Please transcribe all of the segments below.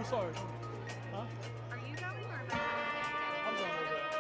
Sorry. Huh? Are you going or am I I'm going over there.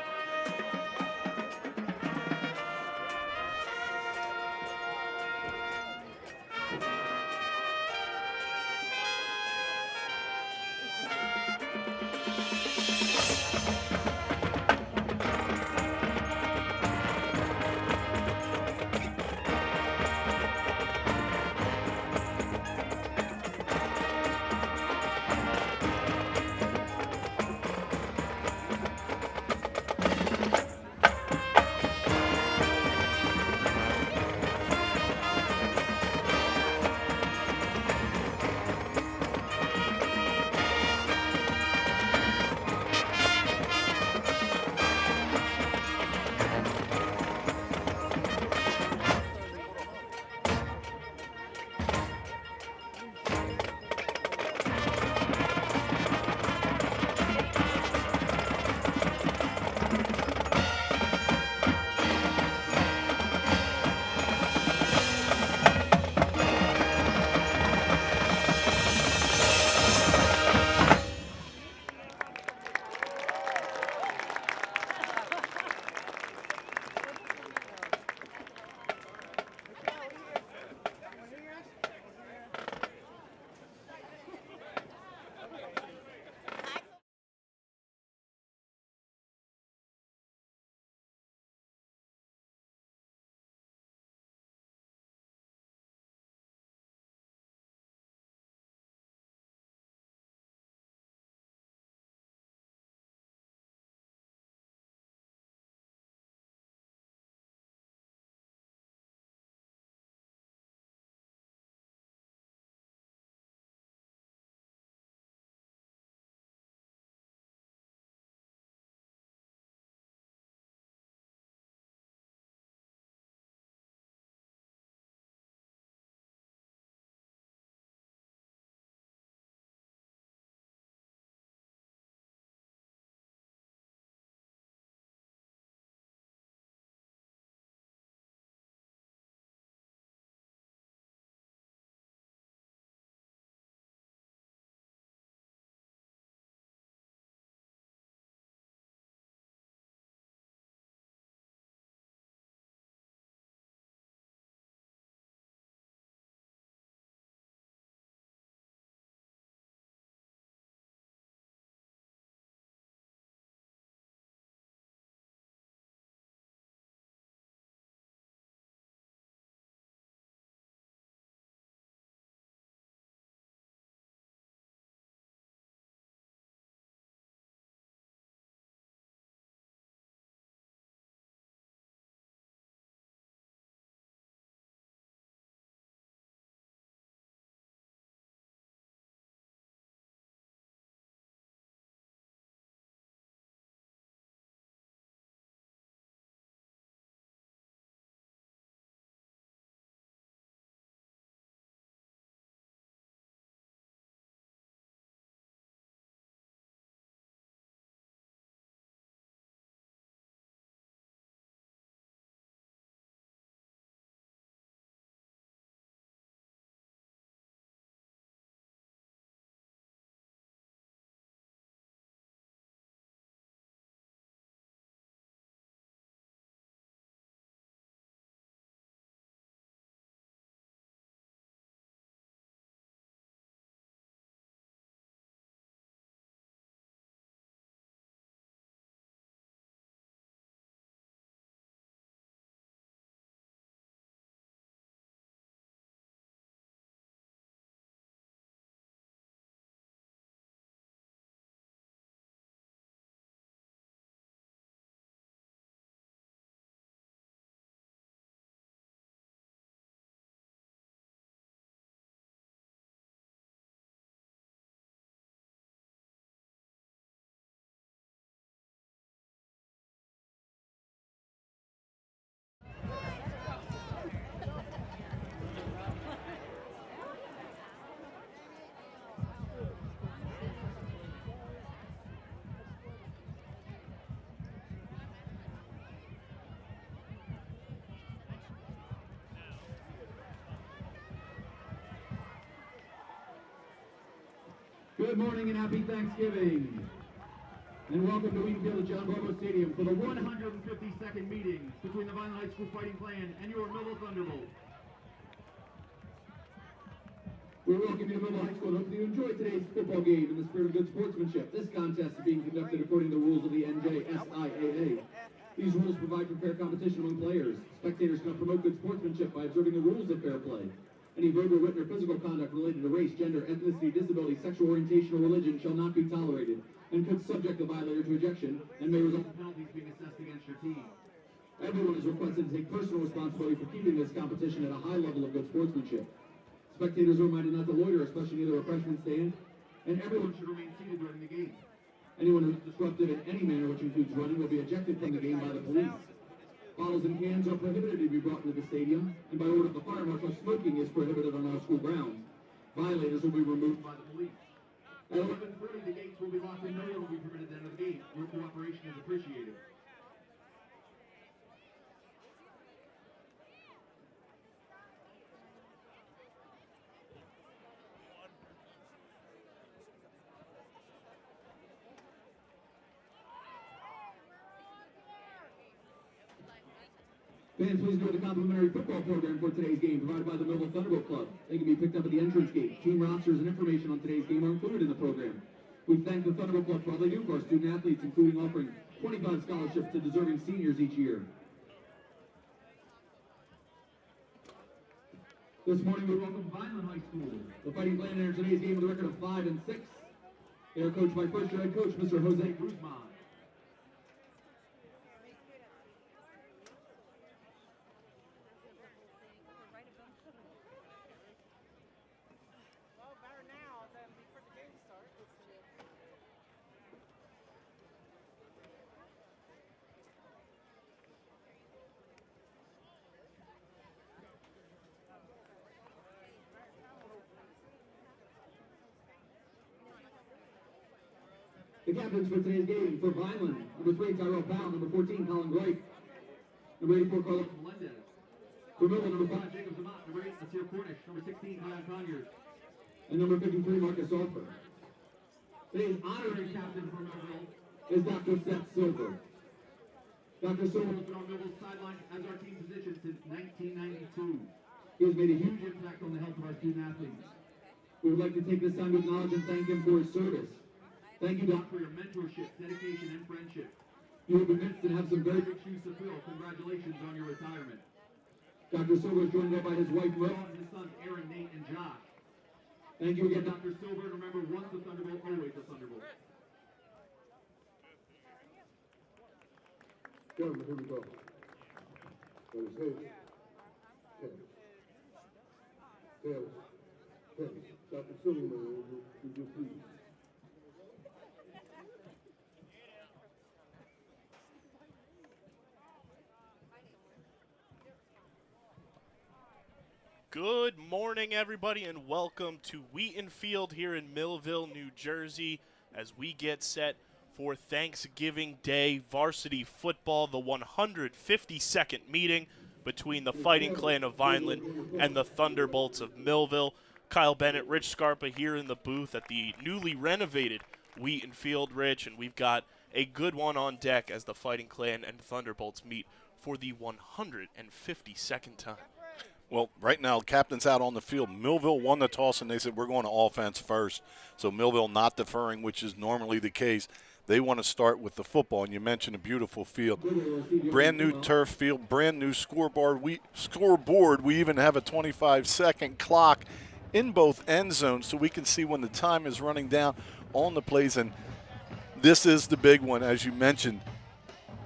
Good morning and happy Thanksgiving. And welcome to Wheatfield at John Bobo Stadium for the 152nd meeting between the Vineland High School Fighting Clan and your Millville Thunderbolts. We welcome you to Millville High School and hope that you enjoy today's football game in the spirit of good sportsmanship. This contest is being conducted according to the rules of the NJSIAA. These rules provide for fair competition among players. Spectators can promote good sportsmanship by observing the rules of fair play. Any verbal, written, or physical conduct related to race, gender, ethnicity, disability, sexual orientation, or religion shall not be tolerated and could subject the violator to ejection and may result in penalties being assessed against your team. Everyone is requested to take personal responsibility for keeping this competition at a high level of good sportsmanship. Spectators are reminded not to loiter, especially near the refreshment stand, and everyone should remain seated during the game. Anyone who is disruptive in any manner, which includes running, will be ejected from the game by the police. Bottles and cans are prohibited to be brought into the stadium, and by order of the fire marshal, smoking is prohibited on our school grounds. Violators will be removed by the police. At 11:30, the gates will be locked and no one will be permitted to enter the game. Your cooperation is appreciated. Fans, please enjoy the complimentary football program for today's game provided by the Millville Thunderbolt Club. They can be picked up at the entrance gate. Team rosters and information on today's game are included in the program. We thank the Thunderbolt Club for all they do for our student athletes, including offering 25 scholarships to deserving seniors each year. This morning we welcome Vineland High School. The Fighting Clan entered today's game with a record of 5-6. They are coached by first-year head coach, Mr. Jose Guzman. The captains for today's game for Vineland, number 3, Tyrell Powell, number 14, Colin Greif, number 84, Carlos Melendez. For Millville, number 5, Jacob Zamat, number 8, Nasir Cornish, number 16, Kyle Conyers, and number 53, Marcus Offer. Today's honorary captain for Millville is Dr. Seth Silver. Dr. Silver has been on Millville's sideline as our team physician since 1992. He has made a huge impact on the health of our student athletes. We would like to take this time to acknowledge and thank him for his service. Thank you, Doc, for your mentorship, dedication, and friendship. You have been missed and have some very big shoes to fill. Congratulations on your retirement. Dr. Silver is joined by his wife, Merle, and his sons, Aaron, Nate, and Josh. Thank you again, Dr. Silver. And remember, once a Thunderbolt, always a Thunderbolt. Gentlemen, here we go. That is Hayes. 10. Taylor. 10. Dr. Silverman, would you please? Good morning, everybody, and welcome to Wheaton Field here in Millville, New Jersey, as we get set for Thanksgiving Day varsity football, the 152nd meeting between the Fighting Clan of Vineland and the Thunderbolts of Millville. Kyle Bennett, Rich Scarpa here in the booth at the newly renovated Wheaton Field, Rich, and we've got a good one on deck as the Fighting Clan and Thunderbolts meet for the 152nd time. Well, right now, captain's out on the field. Millville won the toss, and they said, we're going to offense first. So Millville not deferring, which is normally the case. They want to start with the football, and you mentioned a beautiful field. Brand new turf field, brand new scoreboard. We even have a 25-second clock in both end zones so we can see when the time is running down on the plays. And this is the big one, as you mentioned.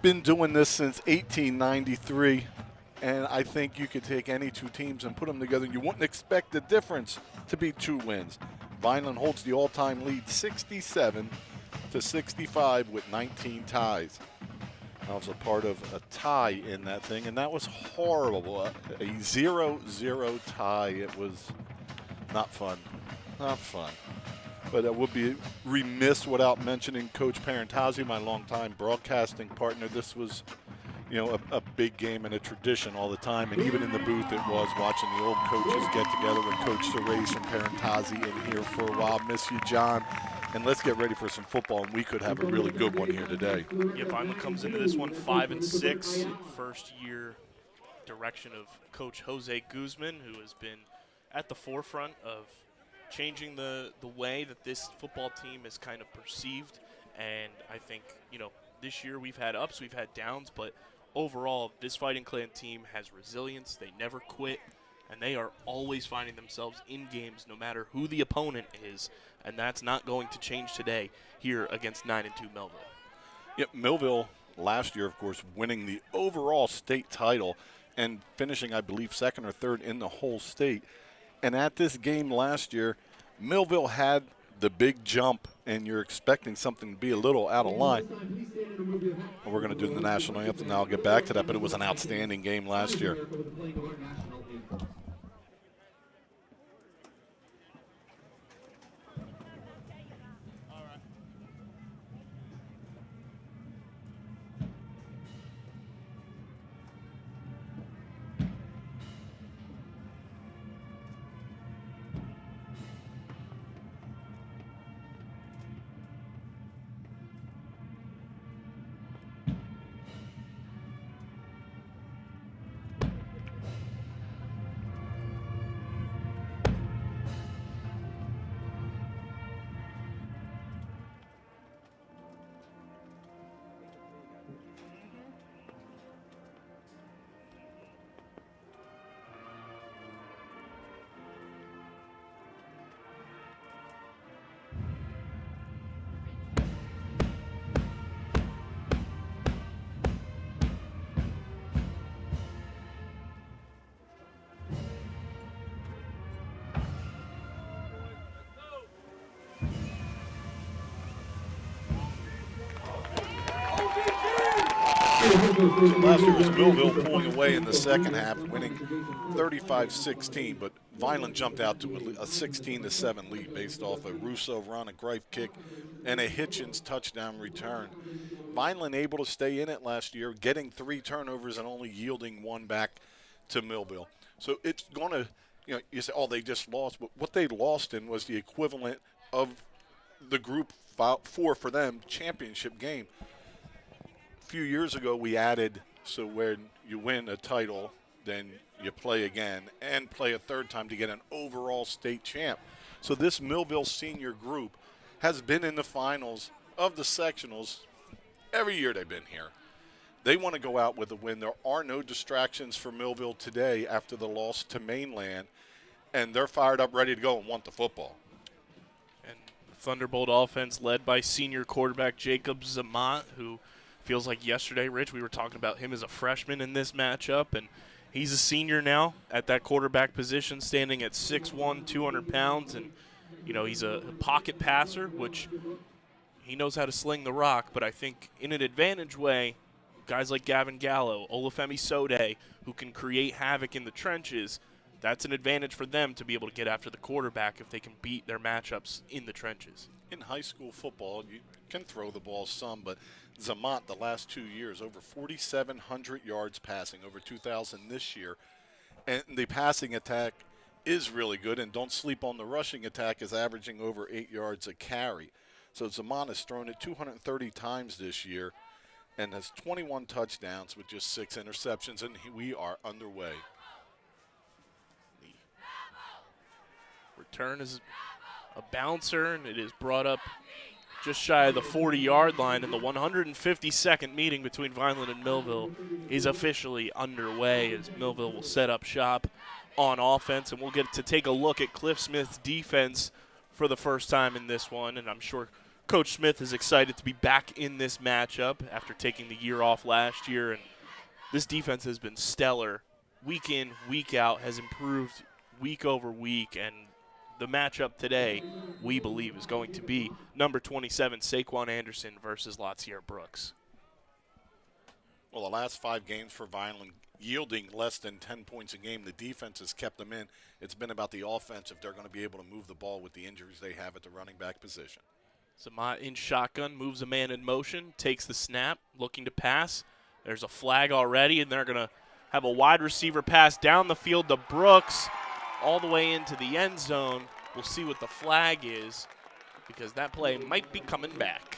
Been doing this since 1893. And I think you could take any two teams and put them together. You wouldn't expect the difference to be 2 wins. Vineland holds the all-time lead 67-65 with 19 ties. I was a part of a tie in that thing, and that was horrible. A 0-0 tie. It was not fun. Not fun. But I would be remiss without mentioning Coach Parentazzi, my longtime broadcasting partner. This was a big game and a tradition all the time. And even in the booth, it was watching the old coaches get together with Coach Therese and Parentazzi in here for a while. Miss you, John. And let's get ready for some football, and we could have a really good one here today. Yeah, Vineland comes into this one 5-6, first year direction of Coach Jose Guzman, who has been at the forefront of changing the way that this football team is kind of perceived. And I think, this year we've had ups, we've had downs, but overall this Fighting Clan team has resilience. They never quit, and they are always finding themselves in games no matter who the opponent is, and that's not going to change today here against 9-2 Millville. Yep, Millville last year, of course, winning the overall state title and finishing, I believe, second or third in the whole state. And at this game last year, Millville had the big jump, and you're expecting something to be a little out of line. And we're going to do the national anthem now. I'll get back to that, but it was an outstanding game last year. Last year was Millville pulling away in the second half, winning 35-16, but Vineland jumped out to a 16-7 lead based off a Russo run, a Greif kick, and a Hitchens touchdown return. Vineland able to stay in it last year, getting 3 turnovers and only yielding 1 back to Millville. So it's going to, you say, oh, they just lost. But what they lost in was the equivalent of the Group 4 for them championship game. A few years ago, we added, so when you win a title, then you play again and play a third time to get an overall state champ. So this Millville senior group has been in the finals of the sectionals every year they've been here. They want to go out with a win. There are no distractions for Millville today after the loss to Mainland, and they're fired up, ready to go and want the football. And the Thunderbolt offense led by senior quarterback Jacob Zamat, who feels like yesterday, Rich, we were talking about him as a freshman in this matchup, and he's a senior now at that quarterback position, standing at 6'1", 200 pounds, and, he's a pocket passer, which he knows how to sling the rock, but I think in an advantage way, guys like Gavin Gallo, Olufemi Sode, who can create havoc in the trenches, that's an advantage for them to be able to get after the quarterback if they can beat their matchups in the trenches. In high school football, you can throw the ball some, but Zamat, the last 2 years, over 4,700 yards passing, over 2,000 this year. And the passing attack is really good, and don't sleep on the rushing attack, is averaging over 8 yards a carry. So Zamat has thrown it 230 times this year and has 21 touchdowns with just 6 interceptions, and we are underway. The return is a bouncer, and it is brought up just shy of the 40-yard line, and the 152nd meeting between Vineland and Millville is officially underway as Millville will set up shop on offense, and we'll get to take a look at Cliff Smith's defense for the first time in this one, and I'm sure Coach Smith is excited to be back in this matchup after taking the year off last year, and this defense has been stellar. Week in, week out, has improved week over week, and the matchup today, we believe, is going to be number 27, Saquon Anderson versus Latsier Brooks. Well, the last 5 games for Vineland yielding less than 10 points a game. The defense has kept them in. It's been about the offense if they're going to be able to move the ball with the injuries they have at the running back position. Zamat in shotgun, moves a man in motion, takes the snap, looking to pass. There's a flag already, and they're going to have a wide receiver pass down the field to Brooks all the way into the end zone. We'll see what the flag is because that play might be coming back.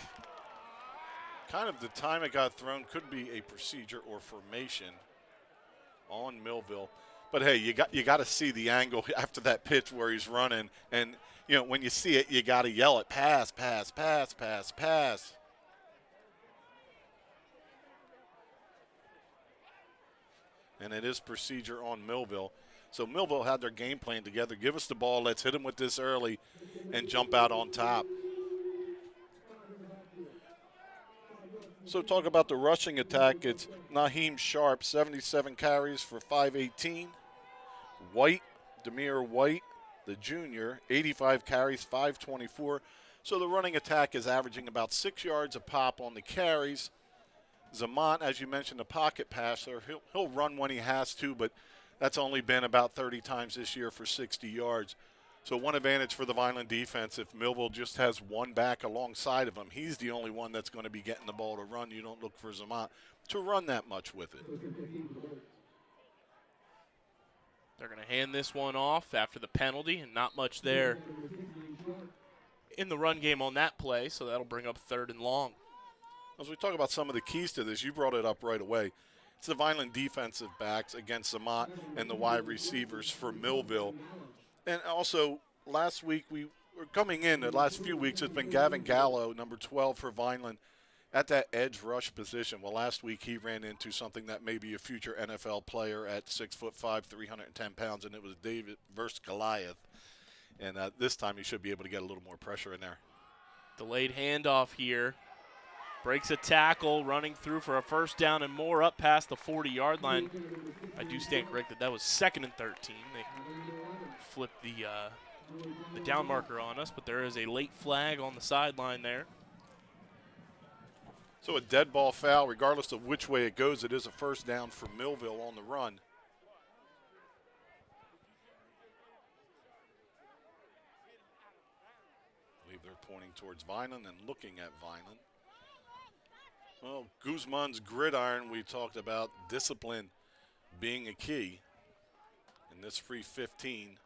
Kind of the time it got thrown could be a procedure or formation on Millville. But hey, you got to see the angle after that pitch where he's running, and you know when you see it, you got to yell it, pass, pass, pass, pass, pass. And it is procedure on Millville. So Millville had their game plan together. Give us the ball, let's hit him with this early and jump out on top. So talk about the rushing attack. It's Naheem Sharp, 77 carries for 518. White, Demir White, the junior, 85 carries, 524. So the running attack is averaging about 6 yards a pop on the carries. Zamont, as you mentioned, a pocket passer. He'll run when he has to, but that's only been about 30 times this year for 60 yards. So one advantage for the Vineland defense, if Millville just has one back alongside of him, he's the only one that's going to be getting the ball to run. You don't look for Zamont to run that much with it. They're going to hand this one off after the penalty, and not much there in the run game on that play, so that'll bring up 3rd and long. As we talk about some of the keys to this, you brought it up right away. It's the Vineland defensive backs against Zamont and the wide receivers for Millville. And also, last week we were coming in, the last few weeks, it's been Gavin Gallo, number 12 for Vineland, at that edge rush position. Well, last week he ran into something that may be a future NFL player at 6'5", 310 pounds, and it was David versus Goliath. And this time he should be able to get a little more pressure in there. Delayed handoff here. Breaks a tackle, running through for a 1st down and more up past the 40-yard line. I do stand corrected. That was 2nd and 13. They flipped the down marker on us, but there is a late flag on the sideline there. So a dead ball foul, regardless of which way it goes, it is a 1st down for Millville on the run. I believe they're pointing towards Vineland and looking at Vineland. Well, Guzman's gridiron, we talked about discipline being a key. And this free 15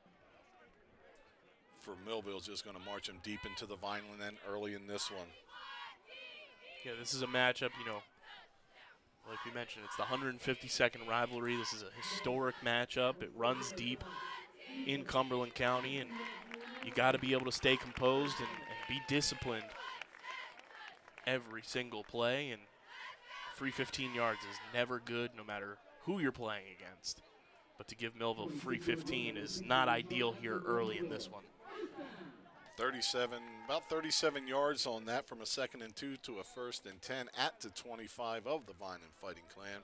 for Millville is just going to march him deep into the Vineland end early in this one. Yeah, this is a matchup, you know, like we mentioned, it's the 152nd rivalry. This is a historic matchup. It runs deep in Cumberland County, and you got to be able to stay composed and be disciplined every single play, and free 15 yards is never good no matter who you're playing against. But to give Millville free 15 is not ideal here early in this one. About 37 yards on that from a 2nd and 2 to a 1st and 10 at the 25 of the Vineland Fighting Clan.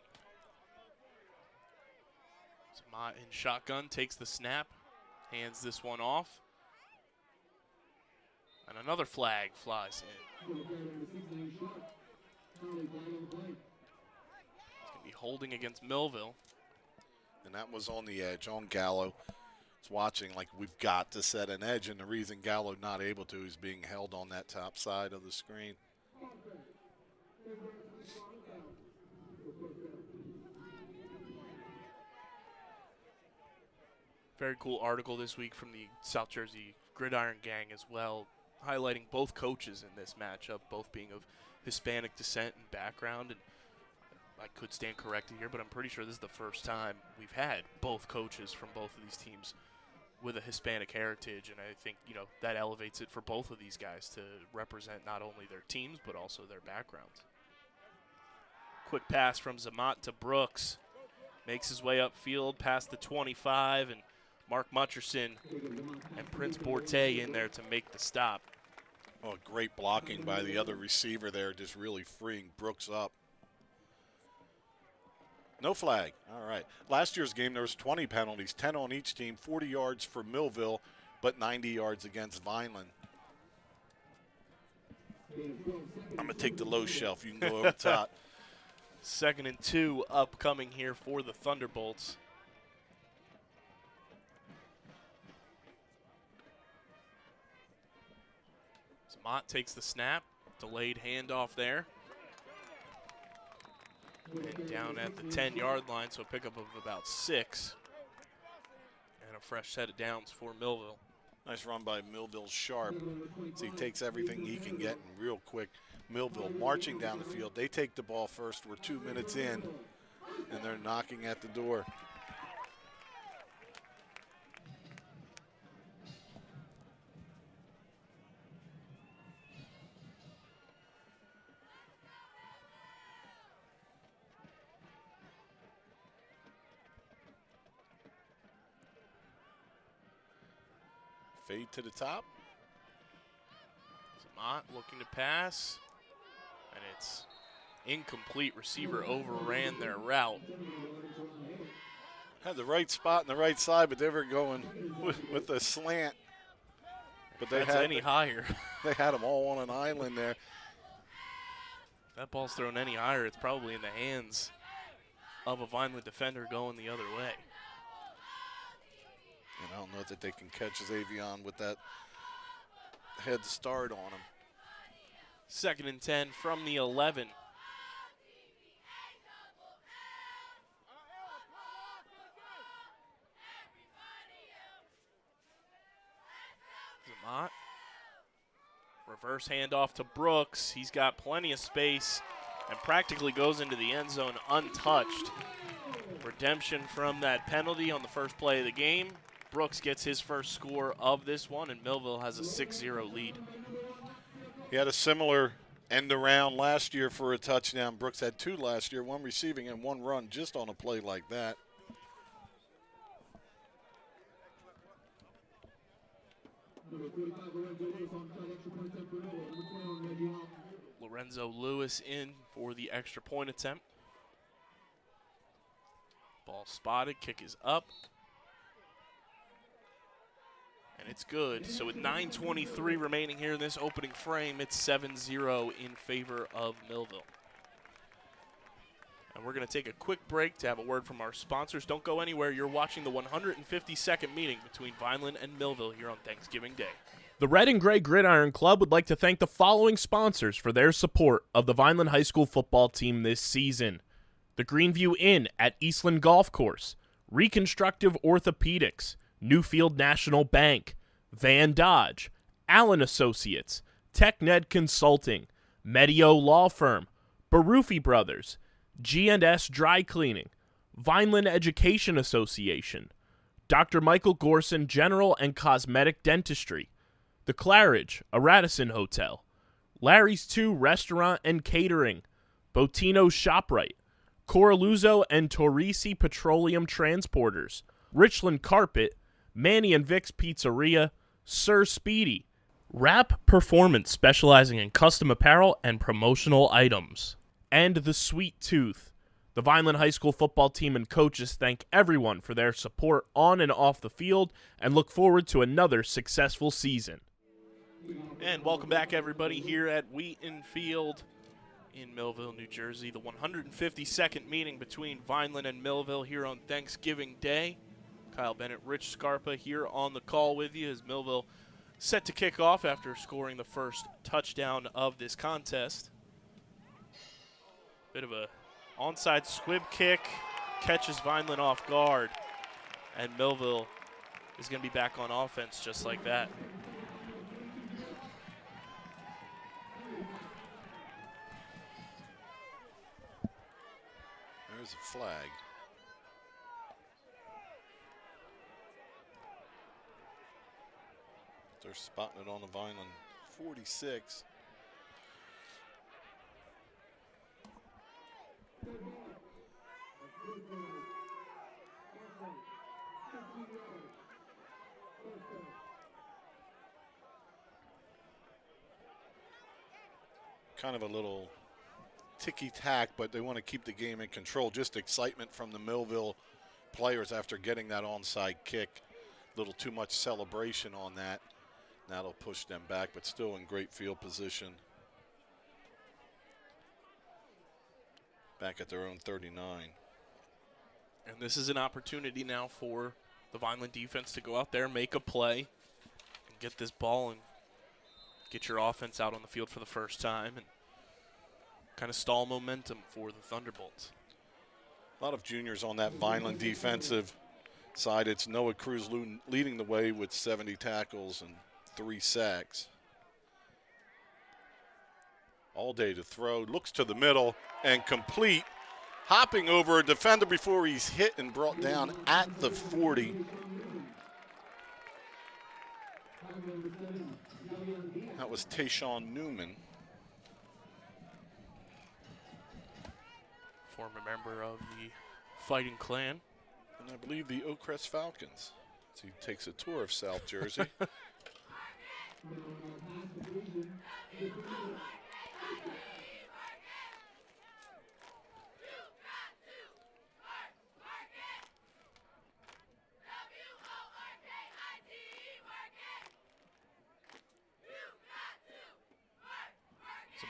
Zamont in shotgun, takes the snap, hands this one off. And another flag flies in. It's going to be holding against Millville. And that was on the edge, on Gallo. It's watching like we've got to set an edge, and the reason Gallo not able to is being held on that top side of the screen. Very cool article this week from the South Jersey Gridiron Gang as well, highlighting both coaches in this matchup, both being of Hispanic descent and background. And I could stand corrected here, but I'm pretty sure this is the first time we've had both coaches from both of these teams with a Hispanic heritage, and I think, you know, that elevates it for both of these guys to represent not only their teams but also their backgrounds. Quick pass from Zamont to Brooks. Makes his way upfield past the 25, and Mark Mutcherson and Prince Borte in there to make the stop. Oh, great blocking by the other receiver there, just really freeing Brooks up. No flag. All right. Last year's game, there was 20 penalties, 10 on each team, 40 yards for Millville, but 90 yards against Vineland. I'm going to take the low shelf. You can go over top. 2nd and 2 upcoming here for the Thunderbolts. Zamont takes the snap. Delayed handoff there. And down at the 10-yard line, so a pickup of about 6. And a fresh set of downs for Millville. Nice run by Millville Sharp. So he takes everything he can get, and real quick, Millville marching down the field. They take the ball first. We're 2 minutes in, and they're knocking at the door. Fade to the top. Zamont looking to pass, and it's incomplete. Receiver overran their route. Had the right spot and the right side, but they were going with a slant. But they That's had any higher. They had them all on an island there. If that ball's thrown any higher, it's probably in the hands of a Vineland defender going the other way. And I don't know that they can catch Xavion with that head start on him. 2nd and 10 from the 11. Zamont. Reverse handoff to Brooks. He's got plenty of space and practically goes into the end zone untouched. Redemption from that penalty on the first play of the game. Brooks gets his first score of this one, and Millville has a 6-0 lead. He had a similar end around last year for a touchdown. Brooks had 2 last year, 1 receiving and 1 run just on a play like that. Lorenzo Lewis in for the extra point attempt. Ball spotted, kick is up. And it's good. So with 9:23 remaining here in this opening frame, it's 7-0 in favor of Millville. And we're going to take a quick break to have a word from our sponsors. Don't go anywhere. You're watching the 152nd meeting between Vineland and Millville here on Thanksgiving Day. The Red and Gray Gridiron Club would like to thank the following sponsors for their support of the Vineland High School football team this season. The Greenview Inn at Eastland Golf Course, Reconstructive Orthopedics, Newfield National Bank, Van Dodge, Allen Associates, TechNed Consulting, Medio Law Firm, Barufi Brothers, G&S Dry Cleaning, Vineland Education Association, Dr. Michael Gorson General and Cosmetic Dentistry, The Claridge, a Radisson Hotel, Larry's 2 Restaurant and Catering, Botino's ShopRite, Coraluzzo and Torrisi Petroleum Transporters, Richland Carpet, Manny and Vic's Pizzeria, Sir Speedy, Rap Performance specializing in custom apparel and promotional items, and The Sweet Tooth. The Vineland High School football team and coaches thank everyone for their support on and off the field and look forward to another successful season. And welcome back, everybody, here at Wheaton Field in Millville, New Jersey. The 152nd meeting between Vineland and Millville here on Thanksgiving Day. Kyle Bennett, Rich Scarpa here on the call with you as Millville set to kick off after scoring the first touchdown of this contest. Bit of a onside squib kick, catches Vineland off guard, and Millville is going to be back on offense just like that. There's a flag. They're spotting it on the Vineland 46. Kind of a little ticky-tack, but they want to keep the game in control. Just excitement from the Millville players after getting that onside kick. A little too much celebration on that. That'll push them back, but still in great field position. Back at their own 39. And this is an opportunity now for the Vineland defense to go out there, make a play, and get this ball and get your offense out on the field for the first time. And kind of stall momentum for the Thunderbolts. A lot of juniors on that Vineland defensive side. It's Noah Cruz leading the way with 70 tackles and 3 sacks. All day to throw, looks to the middle and complete, hopping over a defender before he's hit and brought down at the 40. That was Tayshawn Newman. Former member of the Fighting Clan. And I believe the Oakcrest Falcons. As he takes a tour of South Jersey.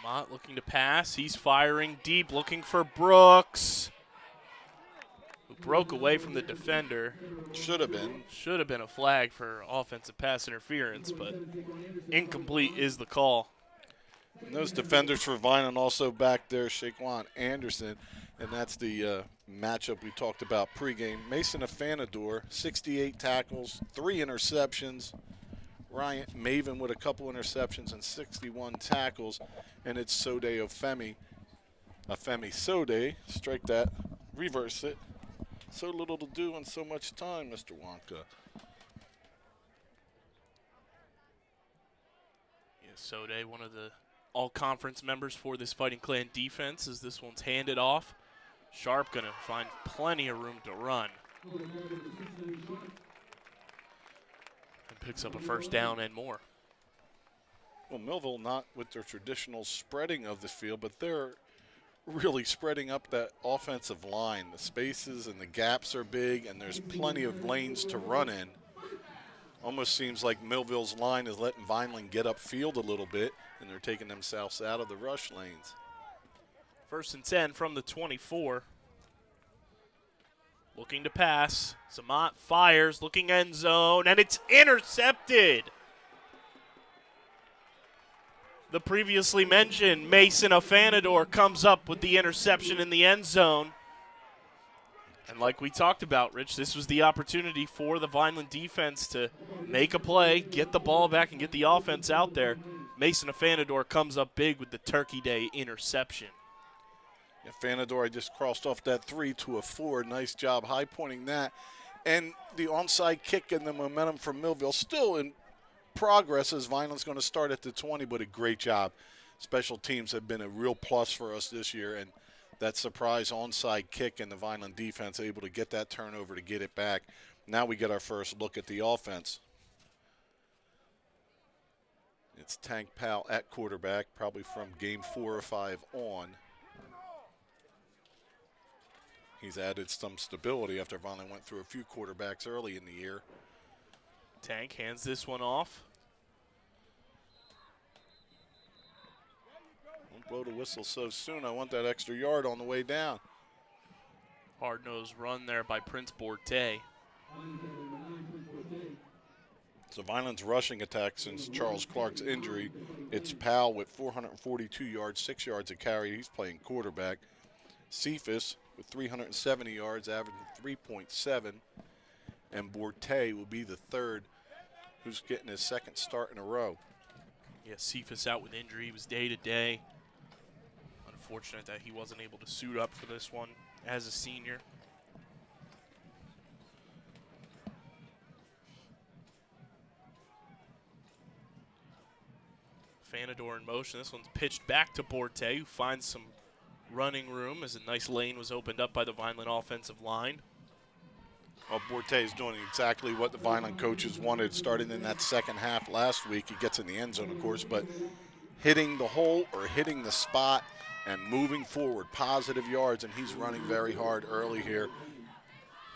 Zamont looking to pass. He's firing deep, looking for Brooks, who broke away from the defender. Should have been. Should have been a flag for offensive pass interference, but incomplete is the call. And those defenders for Vineland also back there, Shaquan Anderson, and that's the matchup we talked about pregame. Mason Afanador, 68 tackles, 3 interceptions. Ryan Maven with a couple interceptions and 61 tackles. And it's Sode Afemi Sode, strike that, reverse it. So little to do in so much time, Mr. Wonka. Yeah, Sode, one of the all-conference members for this Fighting Clan defense, as this one's handed off. Sharp going to find plenty of room to run. And picks up a first down and more. Well, Millville not with their traditional spreading of the field, but they're really spreading up that offensive line. The spaces and the gaps are big, and there's plenty of lanes to run in. Almost seems like Millville's line is letting Vineland get upfield a little bit, and they're taking themselves out of the rush lanes. 1st and 10 from the 24. Looking to pass. Zamont fires, looking end zone, and it's intercepted. The previously mentioned Mason Afanador comes up with the interception in the end zone. And like we talked about, Rich, this was the opportunity for the Vineland defense to make a play, get the ball back, and get the offense out there. Mason Afanador comes up big with the Turkey Day interception. Yeah, Afanador, I just crossed off that 3 to a 4. Nice job high pointing that. And the onside kick and the momentum from Millville still in progress as Vineland's going to start at the 20, but a great job. Special teams have been a real plus for us this year, and that surprise onside kick and the Vineland defense able to get that turnover to get it back. Now we get our first look at the offense. It's Tank Powell at quarterback, probably from game 4 or 5 on. He's added some stability after Vineland went through a few quarterbacks early in the year. Tank hands this one off. Don't blow the whistle so soon. I want that extra yard on the way down. Hard-nosed run there by Prince Borte. So Vineland's rushing attack since Charles Clark's injury. It's Powell with 442 yards, 6 yards a carry. He's playing quarterback. Cephas with 370 yards, averaging 3.7. And Borte will be the third who's getting his second start in a row. Yeah, Cephas out with injury. He was day-to-day. Unfortunate that he wasn't able to suit up for this one as a senior. Afanador in motion. This one's pitched back to Borte, who finds some running room as a nice lane was opened up by the Vineland offensive line. Well, Borte is doing exactly what the Vineland coaches wanted starting in that second half last week. He gets in the end zone, of course, but hitting the hole or hitting the spot and moving forward, positive yards, and he's running very hard early here.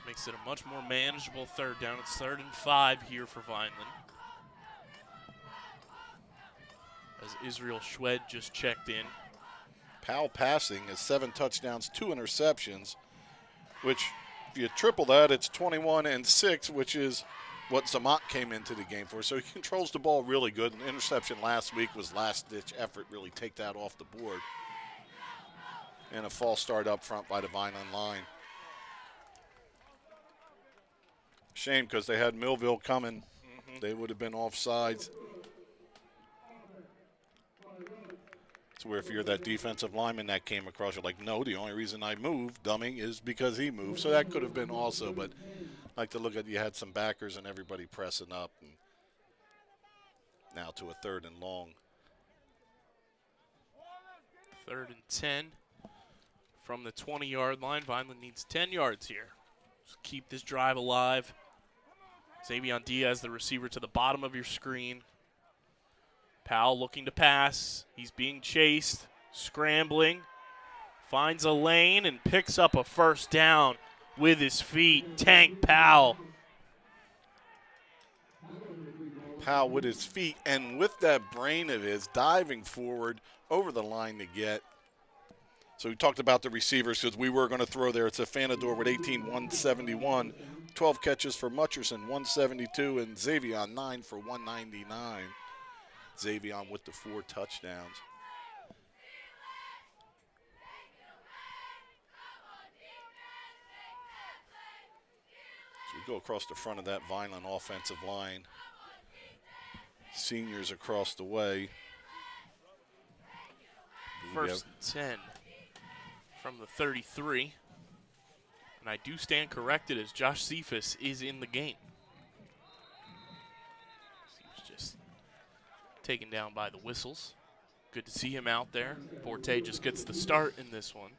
Makes it a much more manageable third down. It's 3rd and 5 here for Vineland. As Israel Schwed just checked in. Powell passing is 7 touchdowns, 2 interceptions, which if you triple that, it's 21-6, which is what Zamont came into the game for. So he controls the ball really good. An interception last week was last-ditch effort, really take that off the board. And a false start up front by the Vineland line. Shame because they had Millville coming. They would have been offsides. It's where if you're that defensive lineman that came across, you're like, no, the only reason I moved, dummy, is because he moved. So that could have been also, but I like to look at you had some backers and everybody pressing up. And now to a 3rd and long. 3rd and 10 from the 20-yard line. Vineland needs 10 yards here. Just keep this drive alive. Xavier Diaz, the receiver, to the bottom of your screen. Powell looking to pass. He's being chased, scrambling, finds a lane and picks up a first down with his feet. Tank Powell. Powell with his feet and with that brain of his diving forward over the line to get. So we talked about the receivers because we were going to throw there. It's a Fanador with 18, 171. 12 catches for Mutcherson, 172, and Xavier 9 for 199. Xavier with the 4 touchdowns. So we go across the front of that Vineland offensive line. Seniors across the way. 1st and 10 from the 33. And I do stand corrected as Josh Cephas is in the game. He was just taken down by the whistles. Good to see him out there. Forte just gets the start in this one,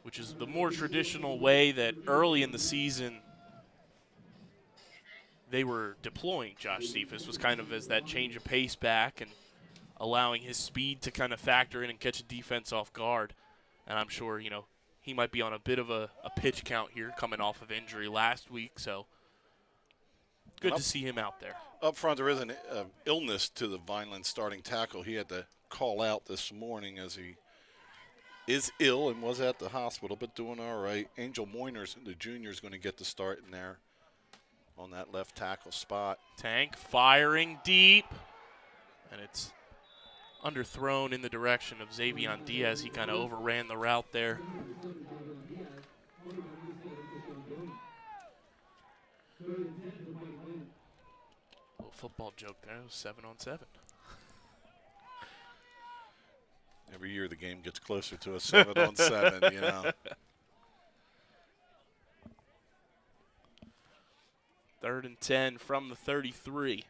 which is the more traditional way that early in the season they were deploying Josh Cephas, was kind of as that change of pace back and allowing his speed to kind of factor in and catch a defense off guard. And I'm sure, you know, he might be on a bit of a pitch count here coming off of injury last week, so good to see him out there. Up front, there is an illness to the Vineland starting tackle. He had to call out this morning as he is ill and was at the hospital, but doing all right. Angel Moyners, the junior, is going to get the start in there on that left tackle spot. Tank firing deep, and it's underthrown in the direction of Xavier Diaz. He kind of overran the route there. Little football joke there. It was 7-on-7. Every year the game gets closer to a 7-on-7, you know. 3rd and 10 from the 33.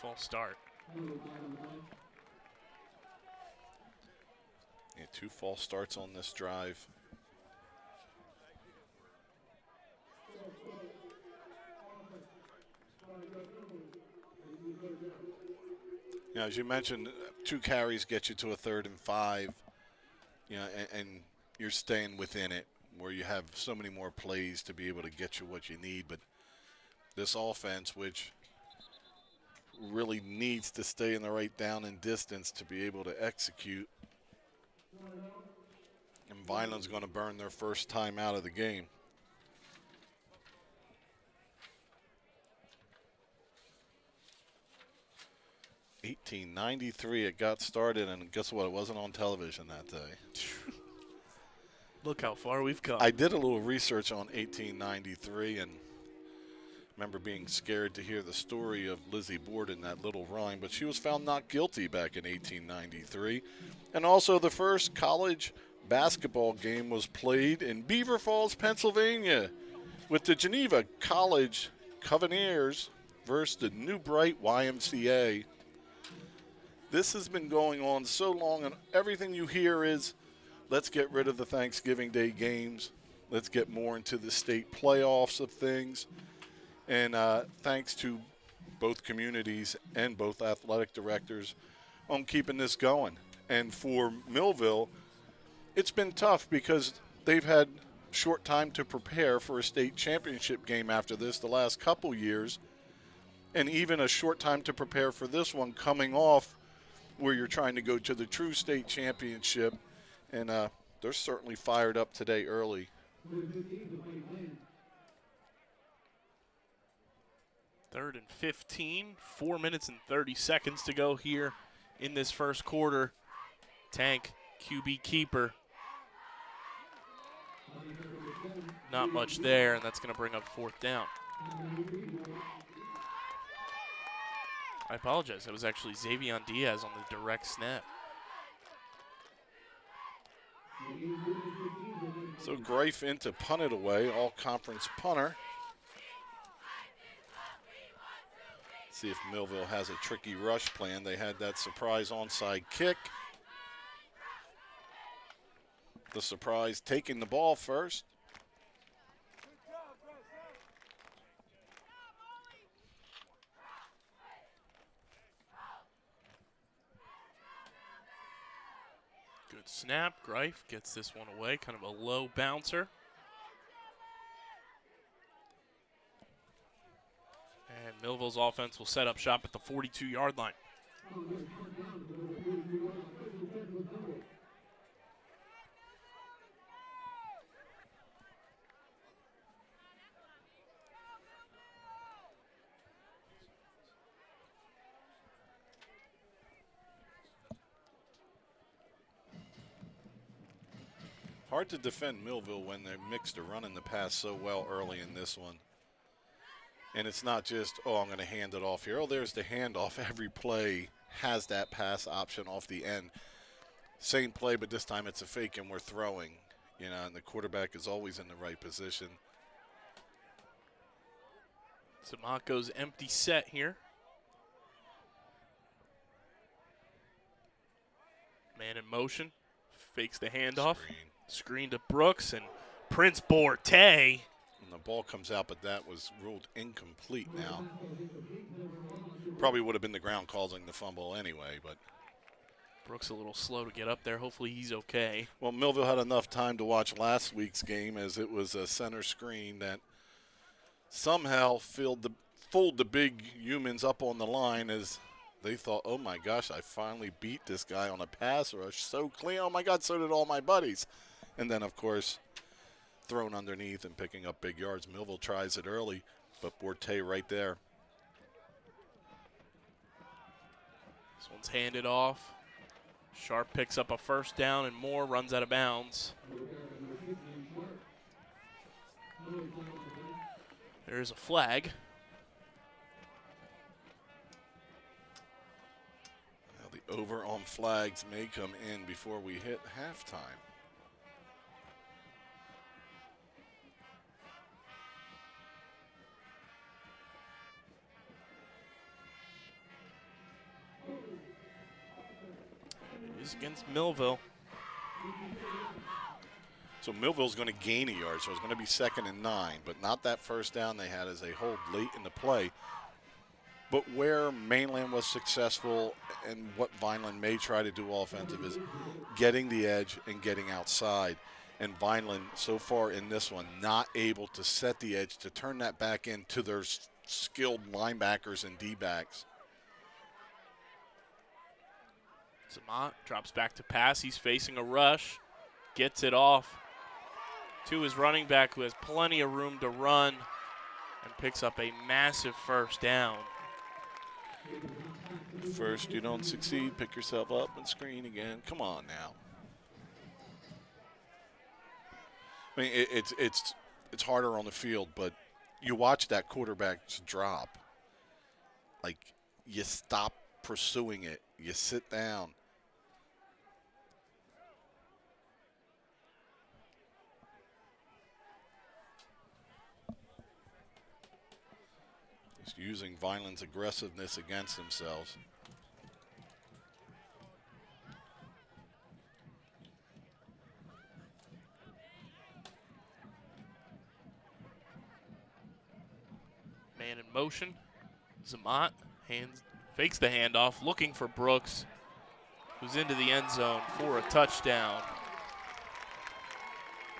False start. Yeah, 2 false starts on this drive. You know, as you mentioned, 2 carries get you to a 3rd and 5. You know, and you're staying within it, where you have so many more plays to be able to get you what you need. But this offense, which really needs to stay in the right down and distance to be able to execute. And Vineland's going to burn their first time out of the game. $18.93 it got started, and guess what? It wasn't on television that day. Look how far we've come. I did a little research on 1893 and remember being scared to hear the story of Lizzie Borden, that little rhyme, but she was found not guilty back in 1893. And also the first college basketball game was played in Beaver Falls, Pennsylvania, with the Geneva College Cavaliers versus the New Bright YMCA. This has been going on so long, and everything you hear is, let's get rid of the Thanksgiving Day games. Let's get more into the state playoffs of things. And thanks to both communities and both athletic directors on keeping this going. And for Millville, it's been tough because they've had short time to prepare for a state championship game after this the last couple years. And even a short time to prepare for this one, coming off where you're trying to go to the true state championship. And they're certainly fired up today early. Third and 15, 4 minutes and 30 seconds to go here in this first quarter. Tank, QB keeper. Not much there, and that's going to bring up fourth down. I apologize. That was actually Xavion Diaz on the direct snap. So Greif in to punt it away, all-conference punter. See if Millville has a tricky rush plan. They had that surprise onside kick. The surprise taking the ball first. Good snap. Greif gets this one away. Kind of a low bouncer. And Millville's offense will set up shop at the 42-yard line. Hard to defend Millville when they mixed the run and the pass so well early in this one. And it's not just, oh, I'm going to hand it off here. Oh, there's the handoff. Every play has that pass option off the end. Same play, but this time it's a fake and we're throwing. You know, and the quarterback is always in the right position. Zamat goes empty set here. Man in motion. Fakes the handoff. Screen to Brooks and Prince Borte. And the ball comes out, but that was ruled incomplete now. Probably would have been the ground causing the fumble anyway, but. Brooks a little slow to get up there. Hopefully he's okay. Well, Millville had enough time to watch last week's game as it was a center screen that somehow fooled the big humans up on the line as they thought, oh my gosh, I finally beat this guy on a pass rush so clean. Oh my God, so did all my buddies. And then, of course, thrown underneath and picking up big yards. Millville tries it early, but Borte right there. This one's handed off. Sharp picks up a first down and more, runs out of bounds. There's a flag. Now the over on flags may come in before we hit halftime. Is against Millville. So Millville's going to gain a yard, so it's going to be 2nd and 9, but not that first down they had as they hold late in the play. But where Mainland was successful and what Vineland may try to do offensive is getting the edge and getting outside. And Vineland, so far in this one, not able to set the edge to turn that back into their skilled linebackers and D-backs. Zamat drops back to pass. He's facing a rush. Gets it off to his running back, who has plenty of room to run, and picks up a massive first down. First, you don't succeed, pick yourself up and screen again. Come on now. I mean, it's harder on the field, but you watch that quarterback's drop. Like, you stop pursuing it. You sit down. He's using Vineland's aggressiveness against themselves. Man in motion. Zamat fakes the handoff, looking for Brooks, who's into the end zone for a touchdown.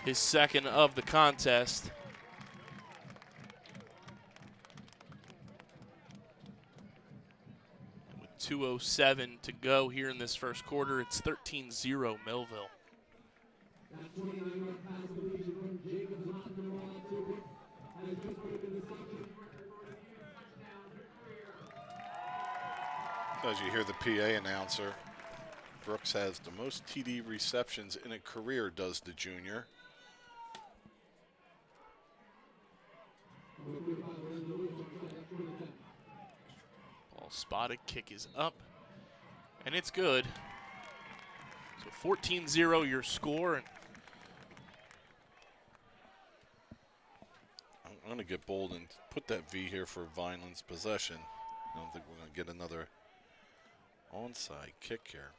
His second of the contest. 2:07 to go here in this first quarter. It's 13-0 Millville. That 29-yard pass completion from Jacobs off the ball to Brooks. And it's just put in the section. As you hear the PA announcer, Brooks has the most TD receptions in a career, does the junior. Ball spotted, kick is up, and it's good. So 14-0 your score. And I'm going to get bold and put that V here for Vineland's possession. I don't think we're going to get another onside kick here.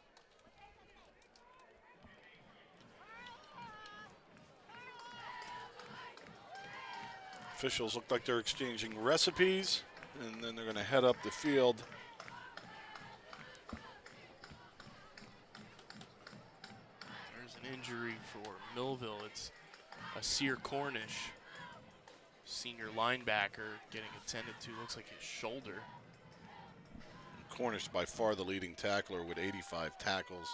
Officials look like they're exchanging recipes, and then they're going to head up the field. there's an injury for Millville. It's Asir Cornish, senior linebacker, getting attended to. Looks like his shoulder. Cornish by far the leading tackler with 85 tackles,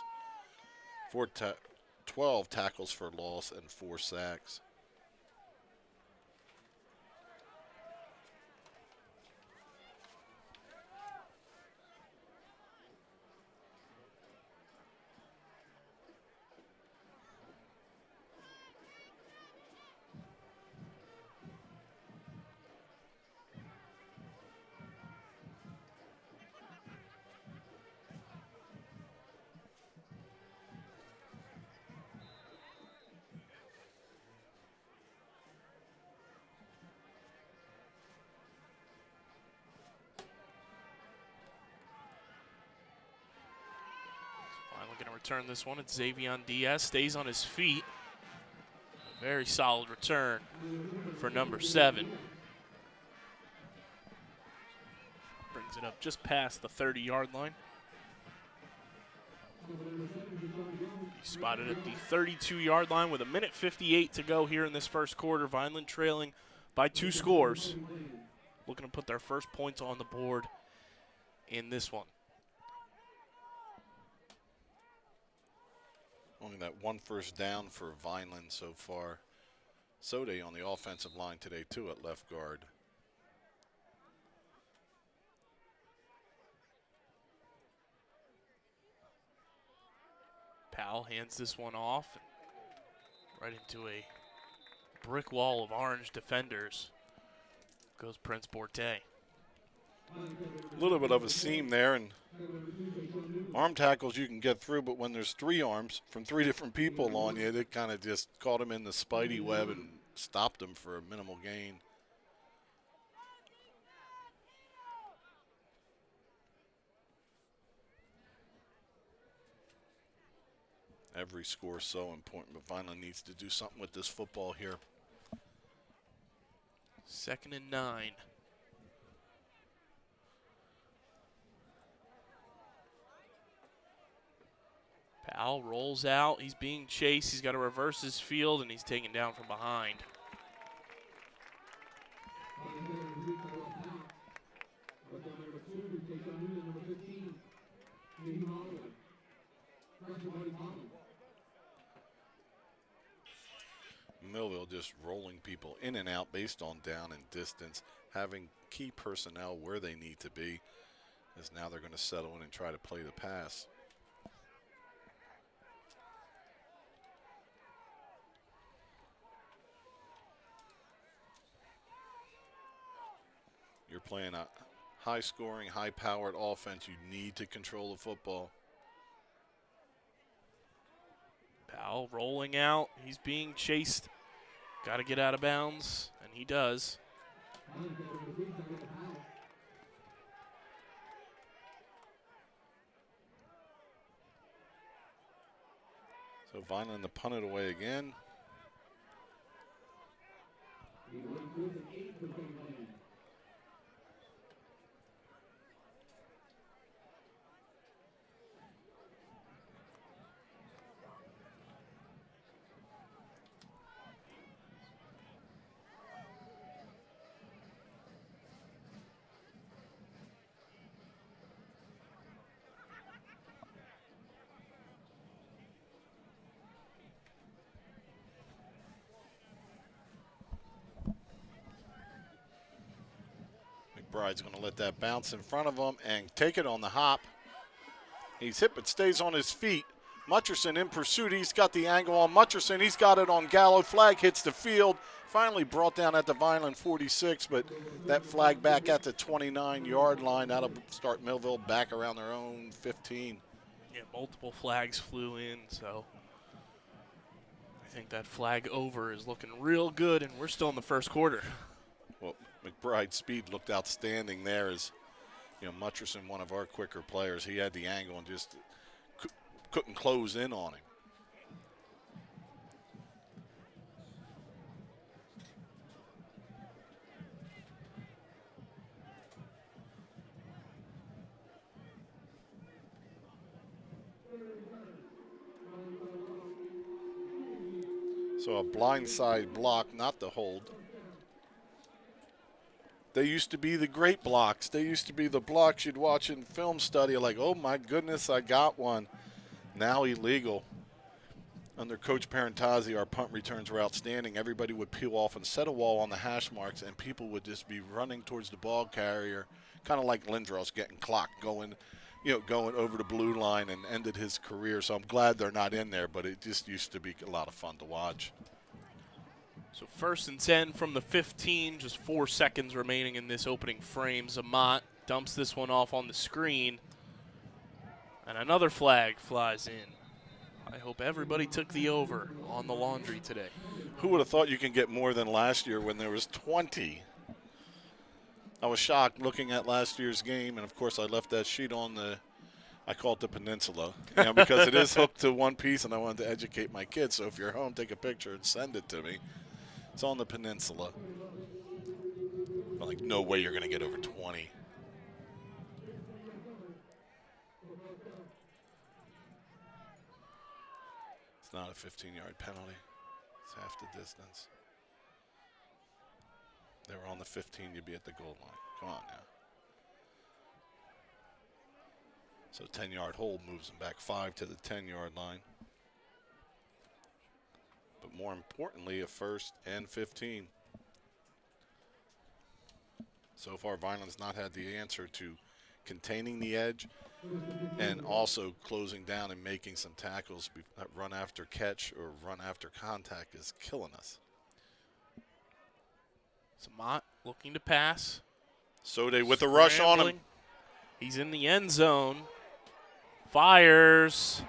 12 tackles for loss, and 4 sacks. Finally going to return this one. It's Xavion Diaz, stays on his feet. A very solid return for number 7. Brings it up just past the 30-yard line. He spotted at the 32-yard line with 1:58 to go here in this first quarter. Vineland trailing by 2 scores. Looking to put their first points on the board in this one. Only that 1 first down for Vineland so far. Sode on the offensive line today, too, at left guard. Powell hands this one off right into a brick wall of orange defenders. Goes Prince Borte. A little bit of a seam there, and arm tackles you can get through, but when there's 3 arms from 3 different people on you, it kind of just caught him in the spidey web and stopped him for a minimal gain. Every score is so important, but Vineland needs to do something with this football here. 2nd and 9. Powell rolls out. He's being chased. He's got to reverse his field, and he's taken down from behind. Millville just rolling people in and out based on down and distance, having key personnel where they need to be, as now they're going to settle in and try to play the pass. You're playing a high-scoring, high-powered offense. You need to control the football. Powell rolling out. He's being chased. Got to get out of bounds, and he does. So Vineland to punt it away again. McBride's going to let that bounce in front of him and take it on the hop. He's hit but stays on his feet. Mutcherson in pursuit. He's got the angle on Mutcherson. He's got it on Gallo. Flag hits the field. Finally brought down at the Vineland 46, but that flag back at the 29-yard line. That'll start Millville back around their own 15. Yeah, multiple flags flew in, so I think that flag over is looking real good, and we're still in the first quarter. Well, McBride's speed looked outstanding there as, Mutcherson, one of our quicker players, he had the angle and just couldn't close in on him. So a blindside block, not the hold. They used to be the great blocks. They used to be the blocks you'd watch in film study like, oh my goodness, I got one. Now illegal. Under Coach Parentazzi, our punt returns were outstanding. Everybody would peel off and set a wall on the hash marks, and people would just be running towards the ball carrier, kind of like Lindros getting clocked, going over the blue line and ended his career. So I'm glad they're not in there, but it just used to be a lot of fun to watch. So 1st and 10 from the 15, just 4 seconds remaining in this opening frame. Zamat dumps this one off on the screen, and another flag flies in. I hope everybody took the over on the laundry today. Who would have thought you can get more than last year when there was 20? I was shocked looking at last year's game, and of course I left that sheet on I call it the peninsula, because it is hooked to one piece, and I wanted to educate my kids. So if you're home, take a picture and send it to me. It's on the peninsula. I'm like, no way you're going to get over 20. It's not a 15-yard penalty. It's half the distance. They were on the 15, you'd be at the goal line. Come on now. So 10-yard hold moves them back 5 to the 10-yard line. But more importantly, a 1st and 15. So far, Vineland's not had the answer to containing the edge and also closing down and making some tackles. That run after catch or run after contact is killing us. Zamat looking to pass. Sode with a rush on him. He's in the end zone. Fires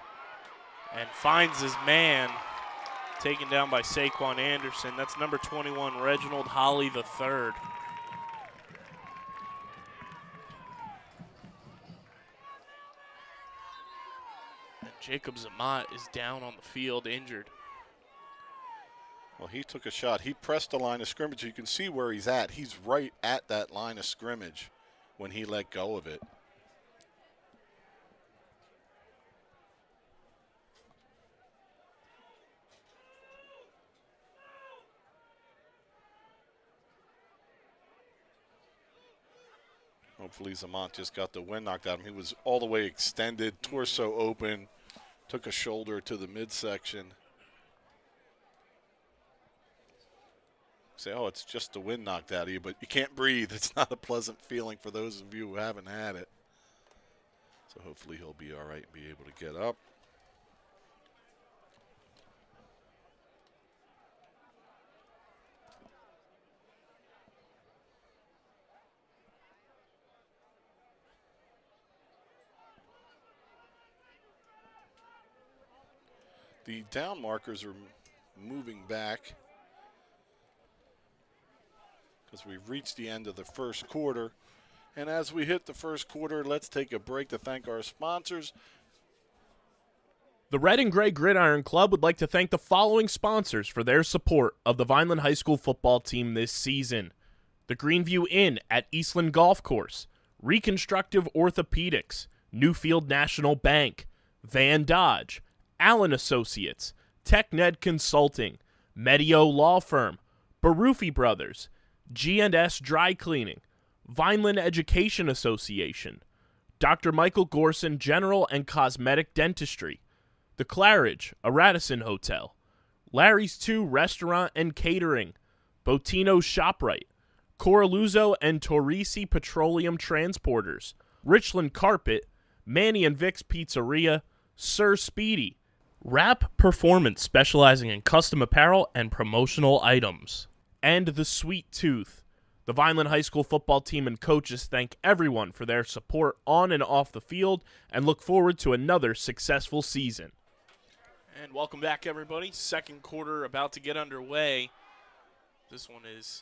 and finds his man. Taken down by Saquon Anderson. That's number 21, Reginald Holly III. And Jacob Zamat is down on the field, injured. Well, he took a shot. He pressed the line of scrimmage. You can see where he's at. He's right at that line of scrimmage when he let go of it. Hopefully Zamat just got the wind knocked out of him. He was all the way extended, torso open, took a shoulder to the midsection. Say, oh, it's just the wind knocked out of you, but you can't breathe. It's not a pleasant feeling for those of you who haven't had it. So hopefully he'll be all right and be able to get up. The down markers are moving back because we've reached the end of the first quarter. And as we hit the first quarter, let's take a break to thank our sponsors. The Red and Gray Gridiron Club would like to thank the following sponsors for their support of the Vineland High School football team this season. The Greenview Inn at Eastland Golf Course, Reconstructive Orthopedics, Newfield National Bank, Van Dodge, Allen Associates, TechNed Consulting, Medio Law Firm, Barufi Brothers, G&S Dry Cleaning, Vineland Education Association, Dr. Michael Gorson General and Cosmetic Dentistry, The Claridge, a Radisson Hotel, Larry's 2 Restaurant and Catering, Botino's ShopRite, Coraluzzo and Torrisi Petroleum Transporters, Richland Carpet, Manny and Vic's Pizzeria, Sir Speedy, Rap Performance specializing in custom apparel and promotional items, and The Sweet Tooth. The Vineland High School football team and coaches thank everyone for their support on and off the field and look forward to another successful season. And welcome back, everybody. Second quarter about to get underway. This one is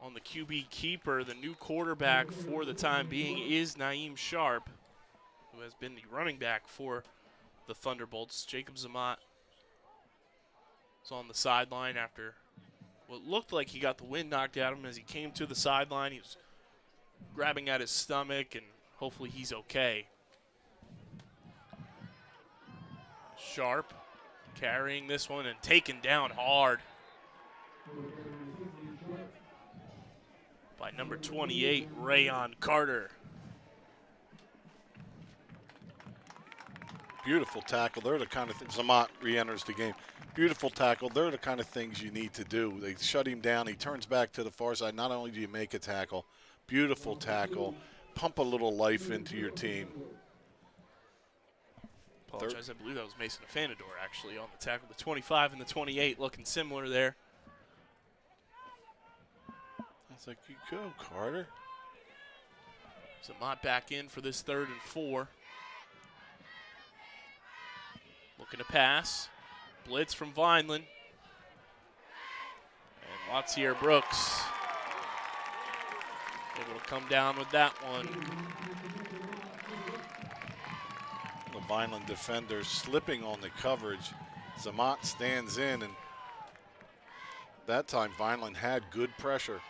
on the QB keeper. The new quarterback for the time being is Naeem Sharp, who has been the running back for the Thunderbolts. Jacob Zamat is on the sideline after what looked like he got the wind knocked out of him as he came to the sideline. He was grabbing at his stomach, and hopefully he's okay. Sharp carrying this one and taken down hard by number 28, Rayon Carter. Beautiful tackle. They're the kind of things. Zamat re-enters the game. Beautiful tackle. They're the kind of things you need to do. They shut him down. He turns back to the far side. Not only do you make a tackle, beautiful tackle, pump a little life into your team. Apologize, I believe that was Mason Afanador actually on the tackle. The 25 and the 28 looking similar there. It's like, you go, Carter. Zamat back in for this 3rd and 4. Looking to pass. Blitz from Vineland. And Wattier Brooks able to come down with that one. The Vineland defender slipping on the coverage. Zamat stands in, and that time Vineland had good pressure.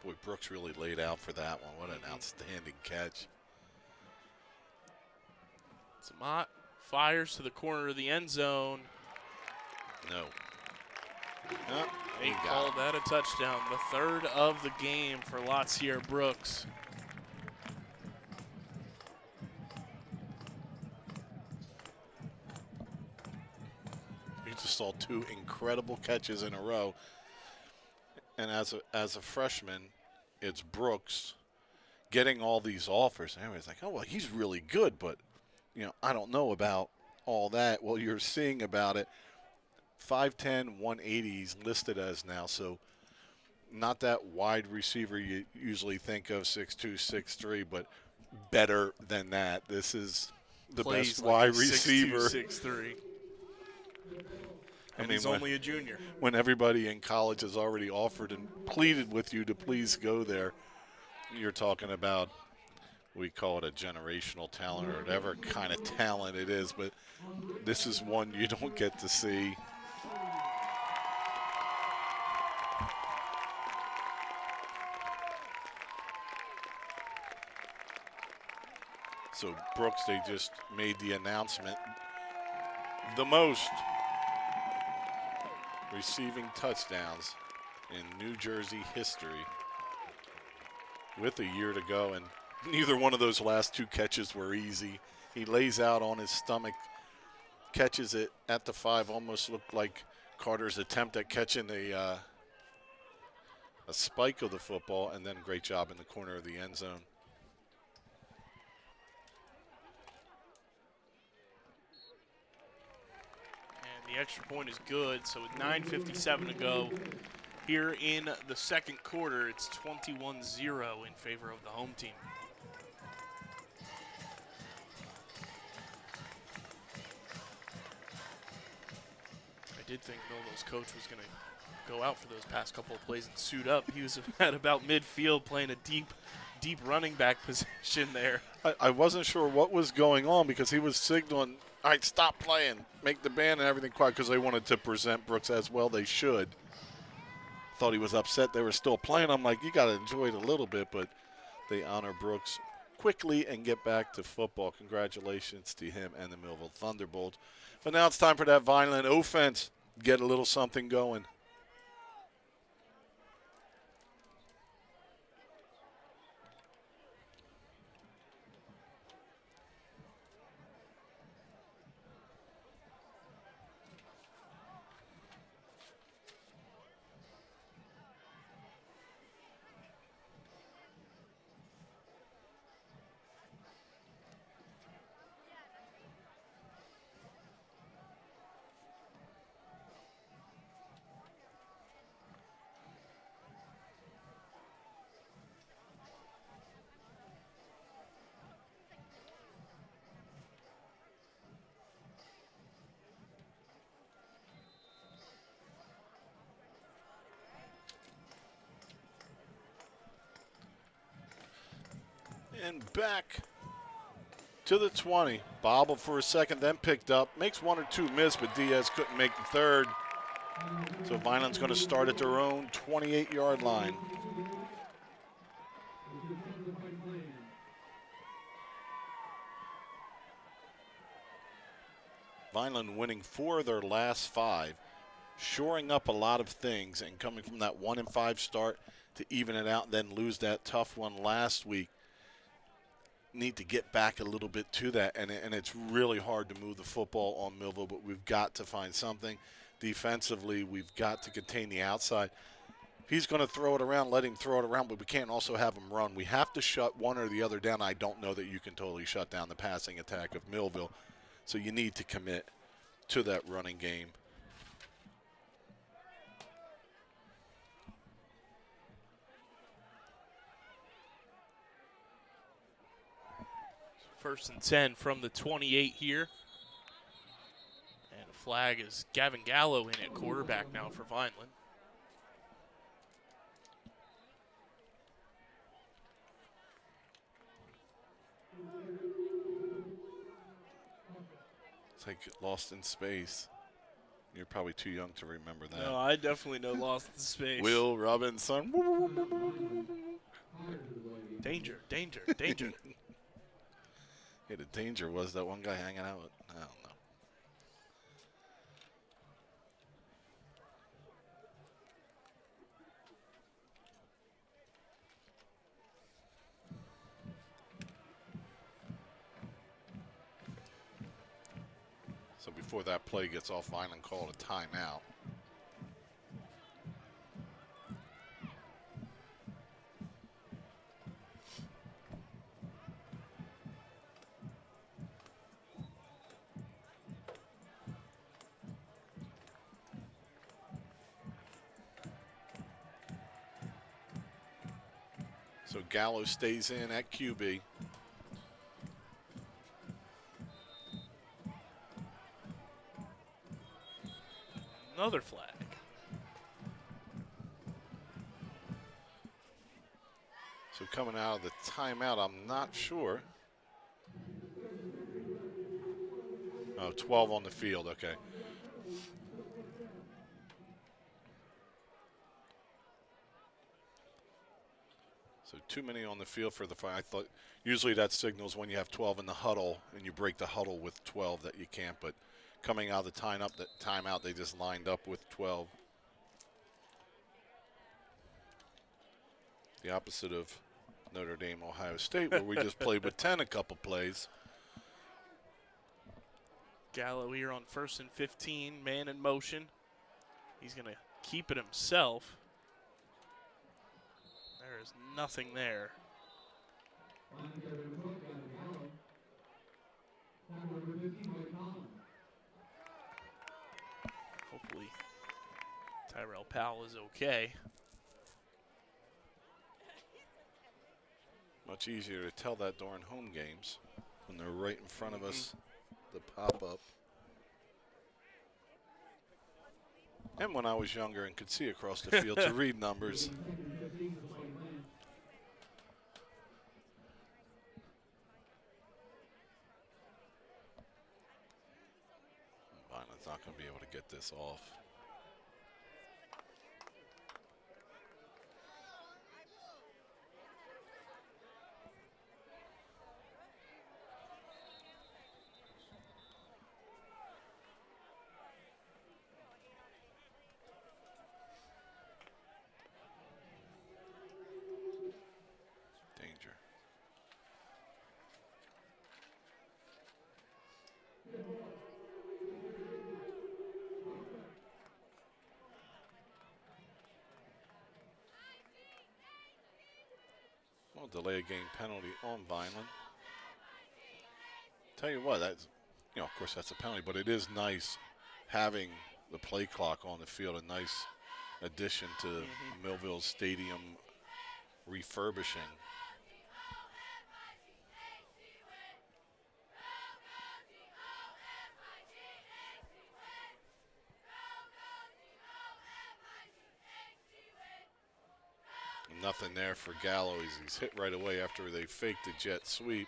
Boy, Brooks really laid out for that one. What an outstanding catch. Zamat fires to the corner of the end zone. No. They called that a touchdown. The 3rd of the game for Wattier Brooks. We just saw 2 incredible catches in a row. And as a freshman, it's Brooks getting all these offers. And everybody's like, oh, well, he's really good, but, you know, I don't know about all that. Well, you're seeing about it. 5'10", 180 he's listed as now, so not that wide receiver you usually think of, 6'2", 6'3", but better than that. This is the Plays best like wide a receiver. 6'2", 6'3". And he's only a junior. When everybody in college has already offered and pleaded with you to please go there, you're talking about, we call it a generational talent or whatever kind of talent it is, but this is one you don't get to see. So Brooks, they just made the announcement, the most receiving touchdowns in New Jersey history with a year to go, and neither one of those last 2 catches were easy. He lays out on his stomach, catches it at the 5, almost looked like Carter's attempt at catching a spike of the football, and then great job in the corner of the end zone. The extra point is good, so with 9:57 to go here in the second quarter, it's 21-0 in favor of the home team. I did think Millville's coach was going to go out for those past couple of plays and suit up. He was at about midfield playing a deep running back position there. I wasn't sure what was going on because he was signaling, all right, stop playing, make the band and everything quiet, because they wanted to present Brooks as well. They should. Thought he was upset they were still playing. I'm like, you got to enjoy it a little bit, but they honor Brooks quickly and get back to football. Congratulations to him and the Millville Thunderbolts. But now it's time for that Vineland offense. Get a little something going. And back to the 20. Bobbled for a second, then picked up. Makes one or two miss, but Diaz couldn't make the third. So Vineland's going to start at their own 28-yard line. Vineland winning 4 of their last 5, shoring up a lot of things and coming from that 1-5 start to even it out and then lose that tough one last week. Need to get back a little bit to that, and it's really hard to move the football on Millville, but we've got to find something. Defensively, we've got to contain the outside. If he's going to throw it around, let him throw it around, but we can't also have him run. We have to shut one or the other down. I don't know that you can totally shut down the passing attack of Millville, so you need to commit to that running game. First and 10 from the 28 here. And a flag is Gavin Gallo in at quarterback now for Vineland. It's like Lost in Space. You're probably too young to remember that. No, I definitely know Lost in Space. Will Robinson. Danger, danger, danger. Yeah, the danger was that one guy hanging out with, I don't know. So before that play gets off, Vineland called a timeout. So Gallo stays in at QB. Another flag. So coming out of the timeout, I'm not sure. Oh, 12 on the field, okay. So too many on the field for the fight. I thought usually that signals when you have 12 in the huddle and you break the huddle with 12 that you can't. But coming out of the timeout, they just lined up with 12. The opposite of Notre Dame, Ohio State, where we just played with 10 a couple plays. Gallo here on 1st and 15, man in motion. He's going to keep it himself. There is nothing there. Hopefully Tyrell Powell is okay. Much easier to tell that during home games when they're right in front of us, the pop-up. And when I was younger and could see across the field to read numbers. Vineland's not going to be able to get this off. delay of game penalty on Vineland. Tell you what, that's, of course that's a penalty, but it is nice having the play clock on the field. A nice addition to Millville's stadium refurbishing. Nothing there for Gallo. He's hit right away after they faked the jet sweep.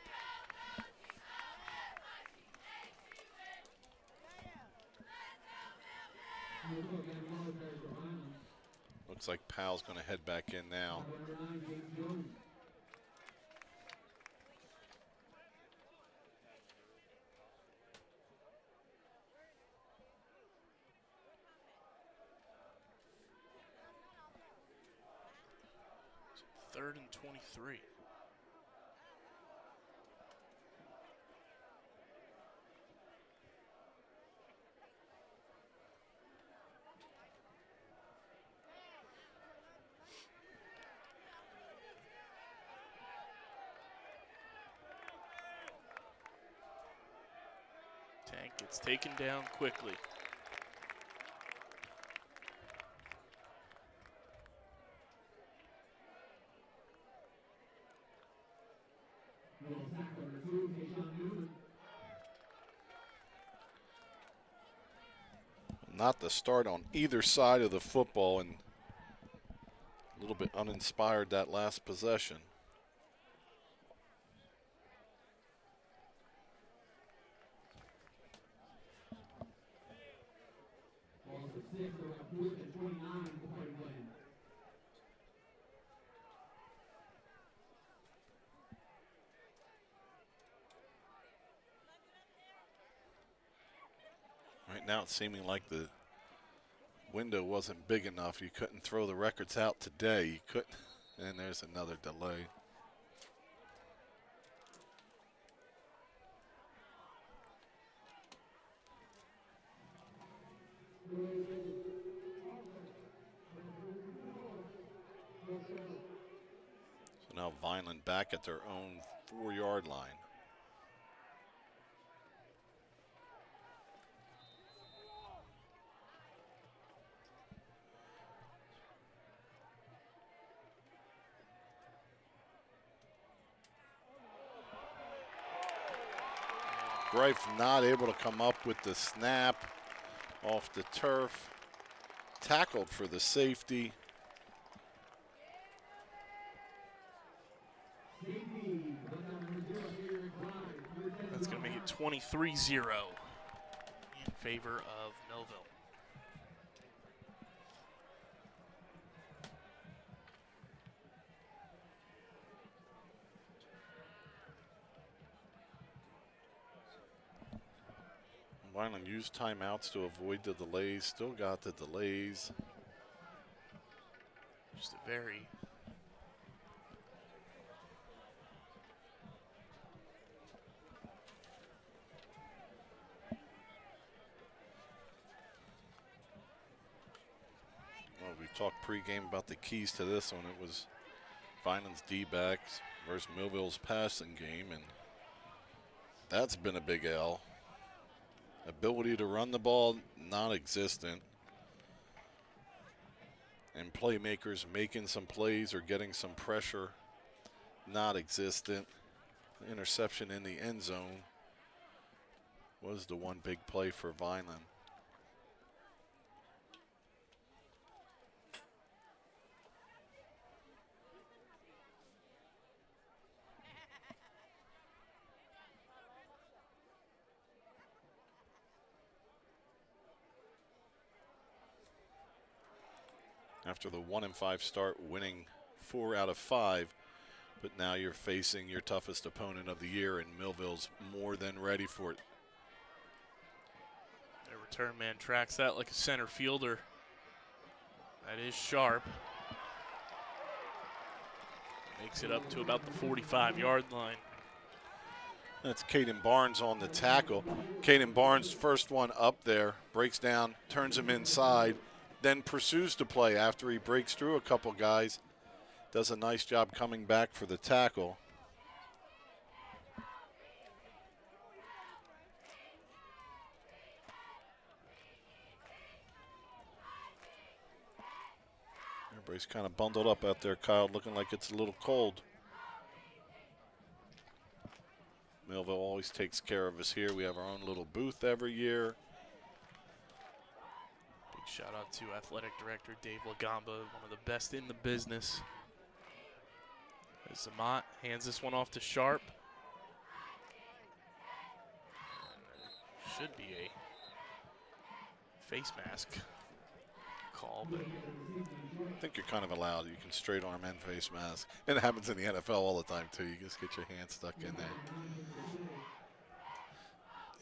Looks like Powell's going to head back in now. Third and 23. Tank gets taken down quickly. Not the start on either side of the football, and a little bit uninspired that last possession. Right now it's seeming like the window wasn't big enough. You couldn't throw the records out today. You couldn't, and there's another delay. So now Vineland back at their own 4-yard line. Greif not able to come up with the snap off the turf. Tackled for the safety. That's going to make it 23-0 in favor of Millville. Vineland used timeouts to avoid the delays. Still got the delays. Just a very we talked pregame about the keys to this one. It was Vineland's D-backs versus Millville's passing game, and that's been a big L. Ability to run the ball, non-existent. And playmakers making some plays or getting some pressure, not existent. Interception in the end zone was the one big play for Vineland. After the 1-5 start, winning 4 out of 5, but now you're facing your toughest opponent of the year, and Millville's more than ready for it. Their return man tracks that like a center fielder. That is sharp. Makes it up to about the 45-yard line. That's Caden Barnes on the tackle. Caden Barnes, first one up there, breaks down, turns him inside, then pursues to play after he breaks through a couple guys. does a nice job coming back for the tackle. Everybody's kind of bundled up out there, Kyle, looking like it's a little cold. Millville always takes care of us here. We have our own little booth every year. Big shout out to Athletic Director Dave Lagamba, one of the best in the business. As Zamat hands this one off to Sharp. Should be a face mask call, but I think you're kind of allowed. You can straight arm and face mask. And it happens in the NFL all the time, too. You just get your hand stuck in there.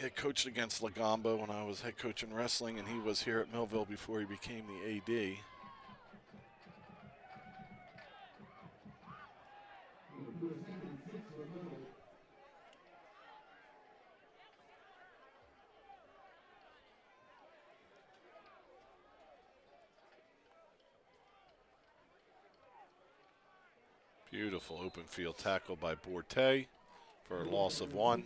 I coached against Lagamba when I was head coach in wrestling, and he was here at Millville before he became the AD. Beautiful open field tackle by Borte for a loss of 1.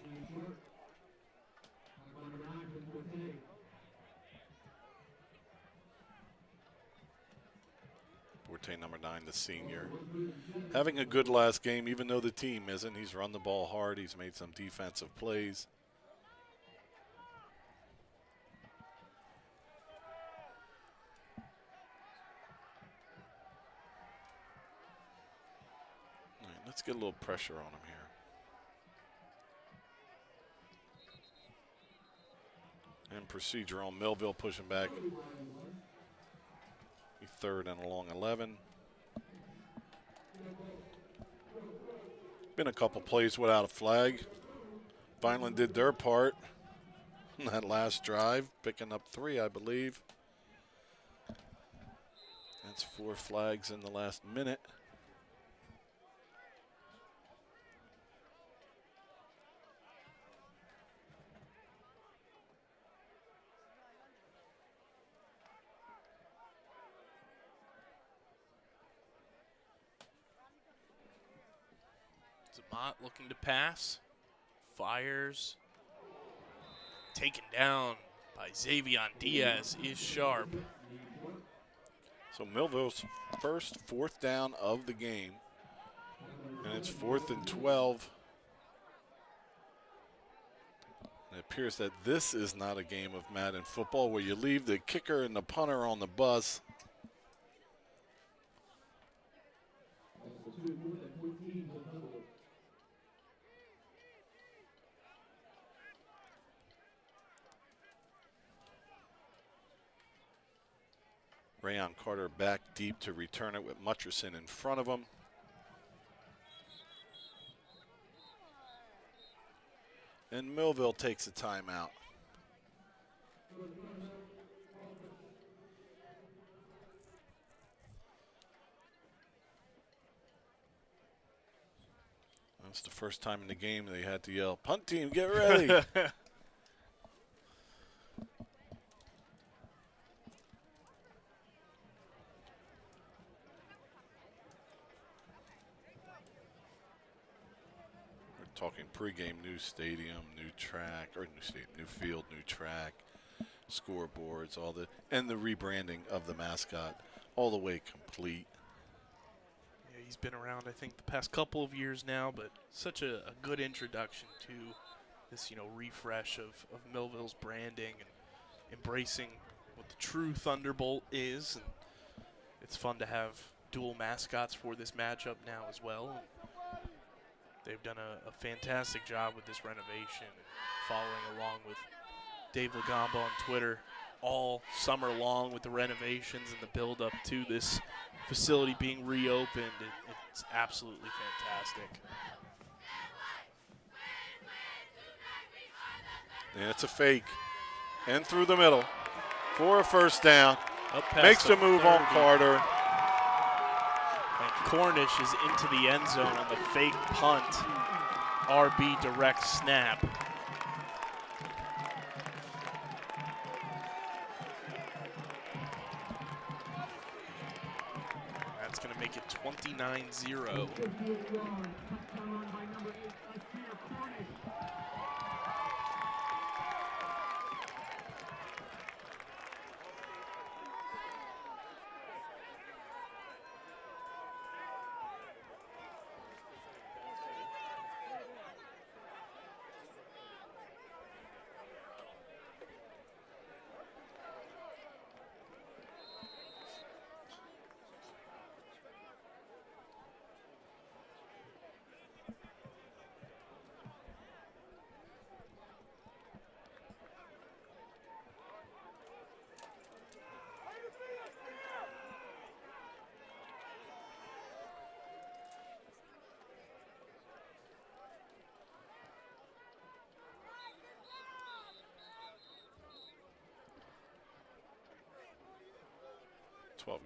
Borte, number 9, the senior. Having a good last game, even though the team isn't. He's run the ball hard. He's made some defensive plays. All right, let's get a little pressure on him here. And procedure on Millville pushing back. 3rd and a long 11. Been a couple plays without a flag. Vineland did their part in that last drive, picking up 3, I believe. That's 4 flags in the last minute. Zamat looking to pass. Fires. Taken down by Xavion Diaz is Sharp. So Millville's first 4th down of the game. And it's 4th and 12. And it appears that this is not a game of Madden football where you leave the kicker and the punter on the bus. Rayon Carter back deep to return it with Mutcherson in front of him. And Millville takes a timeout. That's the first time in the game they had to yell, "Punt team, get ready." Talking pregame, new stadium, new track, or new field, new track, scoreboards, all the, and the rebranding of the mascot, all the way complete. Yeah, he's been around, I think, the past couple of years now, but such a good introduction to this, refresh of Millville's branding and embracing what the true Thunderbolt is. And it's fun to have dual mascots for this matchup now as well. They've done a fantastic job with this renovation, following along with Dave Lagamba on Twitter all summer long with the renovations and the build-up to this facility being reopened. It's absolutely fantastic. And it's a fake. And through the middle for a first down. Makes the move 30. On Carter. And Cornish is into the end zone on the fake punt. RB direct snap. That's going to make make it 29-0. 58-yard touchdown run by number 8, Asir Cornish.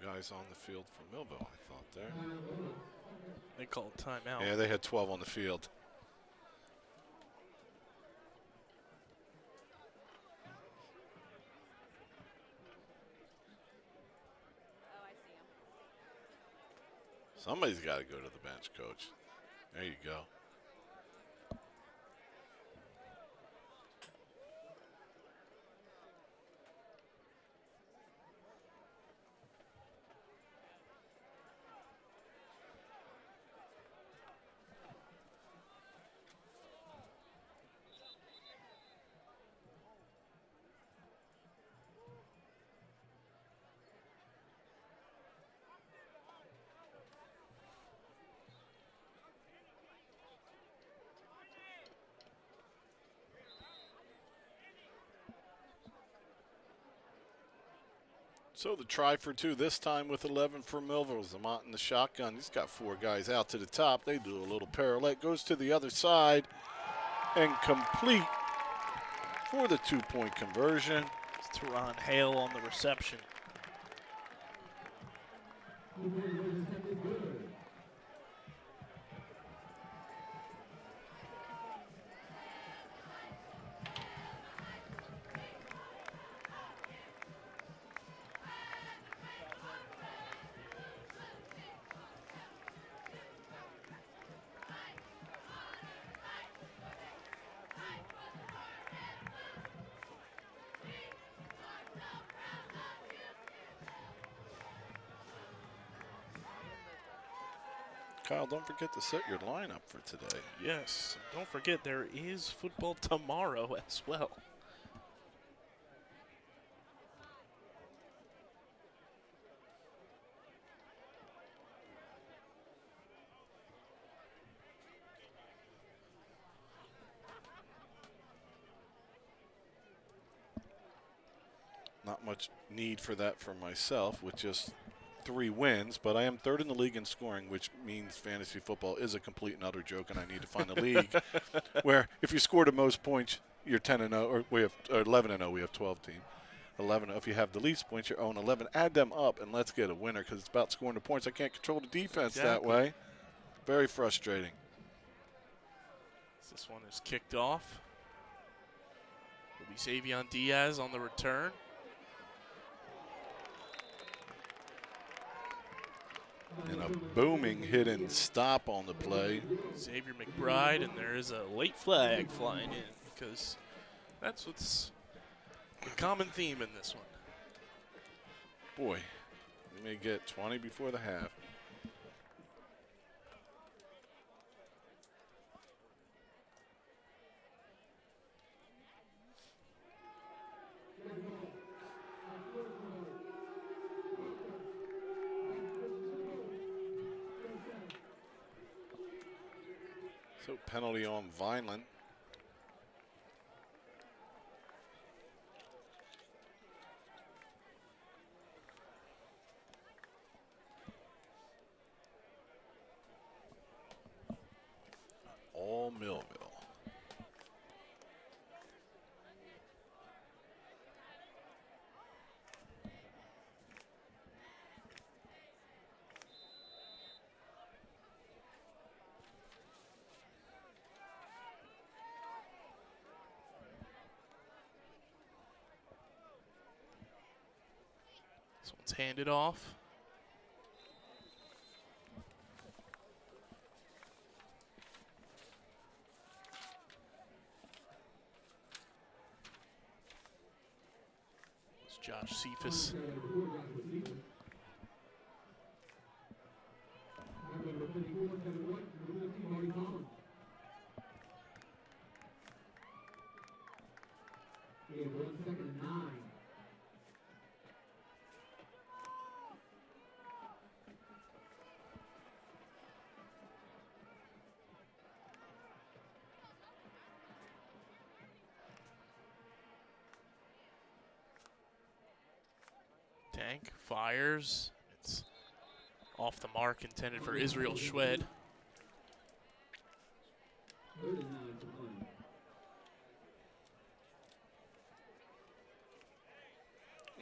Guys on the field for Millville, I thought there. They called timeout. Yeah, they had 12 on the field. Oh, I see him. Somebody's got to go to the bench, coach. There you go. So the try for two, this time with 11 for Millville. Zamont in the shotgun. He's got 4 guys out to the top. They do a little parallel. Goes to the other side and complete for the 2-point conversion. It's Teron Hale on the reception. Kyle, don't forget to set your lineup for today. Yes, don't forget there is football tomorrow as well. Not much need for that for myself with just 3 wins, but I am 3rd in the league in scoring, which means fantasy football is a complete and utter joke, and I need to find a league where if you score the most points, you're 10-0, or we have 11-0. We have 12 teams. 11. If you have the least points, you're 0-11. Add them up, and let's get a winner because it's about scoring the points. I can't control the defense that way. Very frustrating. This one is kicked off. Will be Xavier Diaz on the return. And a booming hit and stop on the play. Xavier McBride, and there is a late flag flying in because that's what's the common theme in this one. Boy, we may get 20 before the half. So penalty on Vineland. All Millville. This one's handed off. Josh Cephas. Tank fires. It's off the mark, intended for Israel Schwed.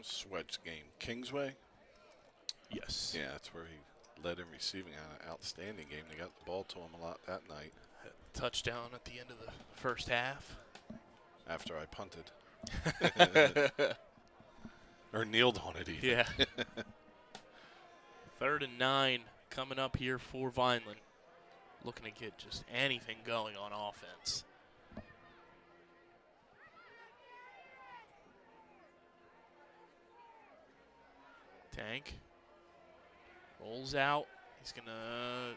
Schwed's game, Kingsway? Yes. Yeah, that's where he led in receiving. An outstanding game. They got the ball to him a lot that night. Touchdown at the end of the first half. After I punted. Or kneeled on it even. Yeah. 3rd and 9 coming up here for Vineland. Looking to get just anything going on offense. Tank rolls out. He's going to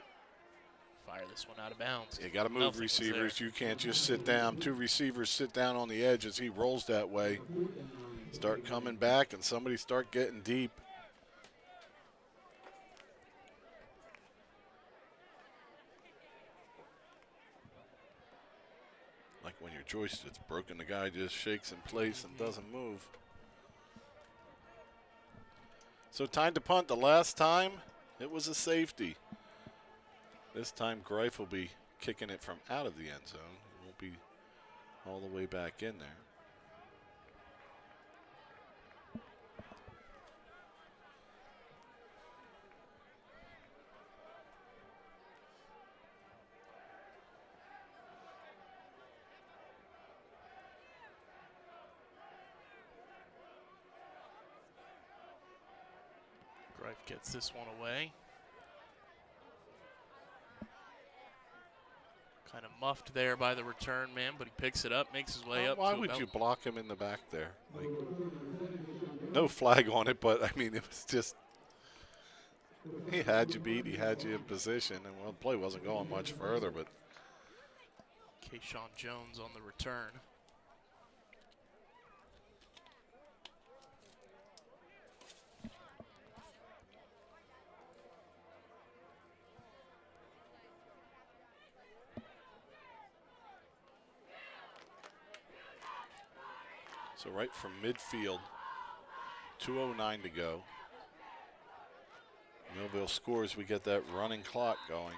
fire this one out of bounds. You got to move receivers. You can't just sit down. 2 receivers sit down on the edge as he rolls that way. Start coming back and somebody start getting deep. Like when your joystick's broken, the guy just shakes in place and doesn't move. So time to punt. The last time, it was a safety. This time, Greif will be kicking it from out of the end zone. It won't be all the way back in there. Greif gets this one away. Kind of muffed there by the return man, but he picks it up, makes his way up. Why would you block him in the back there? Like, no flag on it, but I mean, it was just, he had you beat, he had you in position, and well, the play wasn't going much further, but. Kayshawn Jones on the return. So right from midfield, 2:09 to go. Millville scores, we get that running clock going.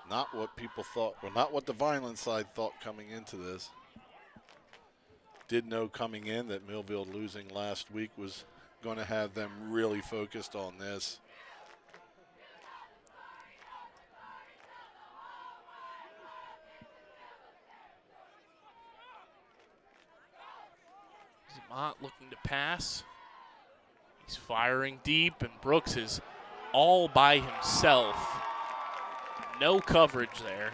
Not what people thought, well, not what the Vineland side thought coming into this. Did know coming in that Millville losing last week was going to have them really focused on this. Zamont looking to pass. He's firing deep, and Brooks is all by himself. No coverage there.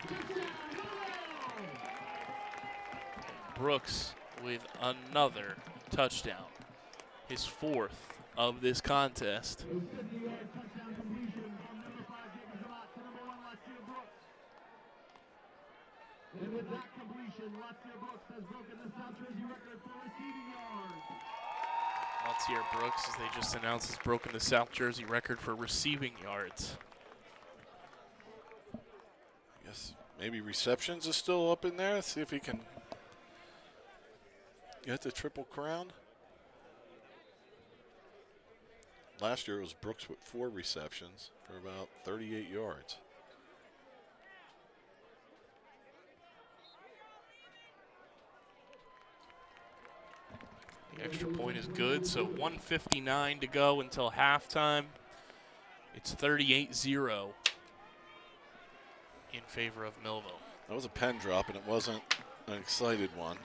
Brooks with another touchdown. His 4th of this contest. And with that completion, Latsier Brooks has broken the South Jersey record for receiving yards. Latsier Brooks, as they just announced, has broken the South Jersey record for receiving yards. I guess maybe receptions is still up in there. Let's see if he can get the Triple Crown. Last year it was Brooks with 4 receptions for about 38 yards. The extra point is good, so 1:59 to go until halftime. It's 38-0 in favor of Millville. That was a pen drop, and it wasn't an excited one.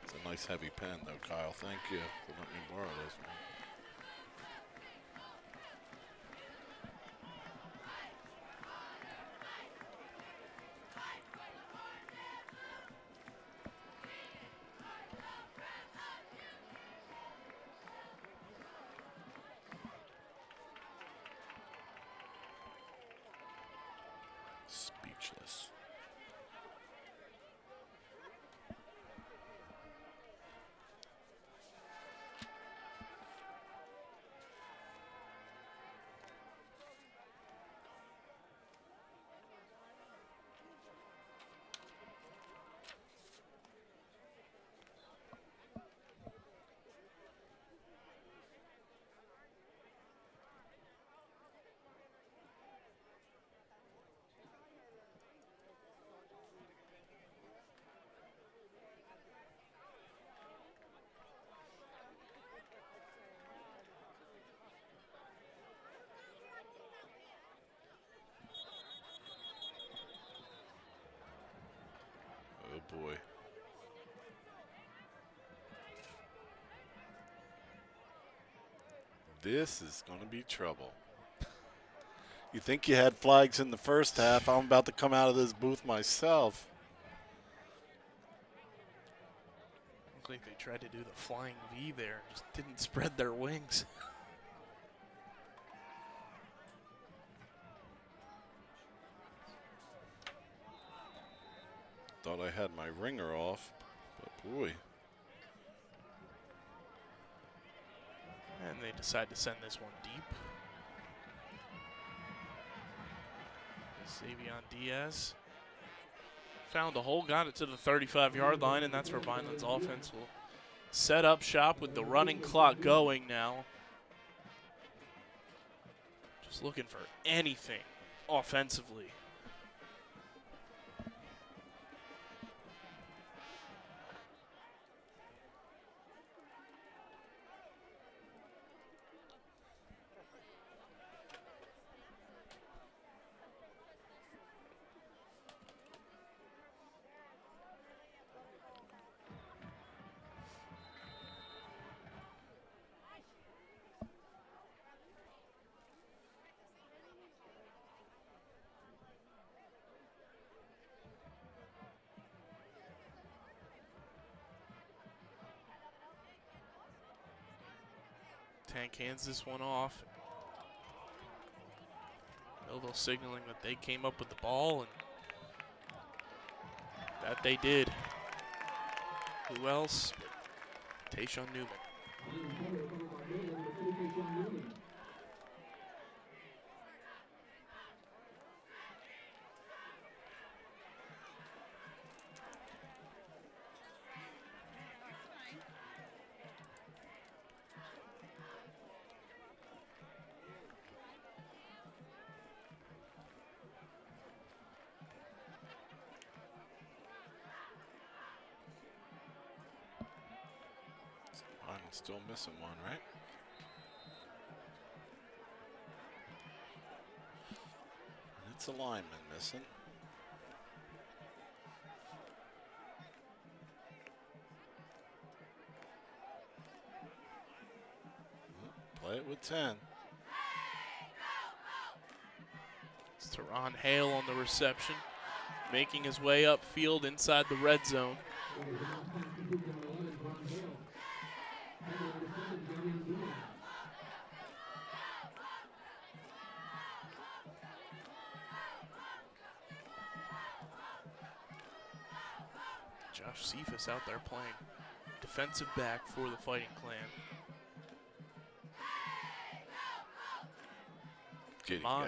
It's a nice heavy pen, though, Kyle. Thank you for letting me borrow this one. speechless. Oh boy. This is going to be trouble. You think you had flags in the first half. I'm about to come out of this booth myself. Looked like they tried to do the flying V there, just didn't spread their wings. Thought I had my ringer off, but boy. And they decide to send this one deep. Savion Diaz found a hole, got it to the 35-yard line, and that's where Vineland's offense will set up shop with the running clock going now. Just looking for anything offensively. Tank hands this one off. Millville signaling that they came up with the ball, and that they did. Who else? Tayshawn Newman. I'm still missing one, right? It's a lineman missing. Play it with 10. It's Teron Hale on the reception, making his way upfield inside the red zone. Josh Cephas out there playing defensive back for the Fighting Clan.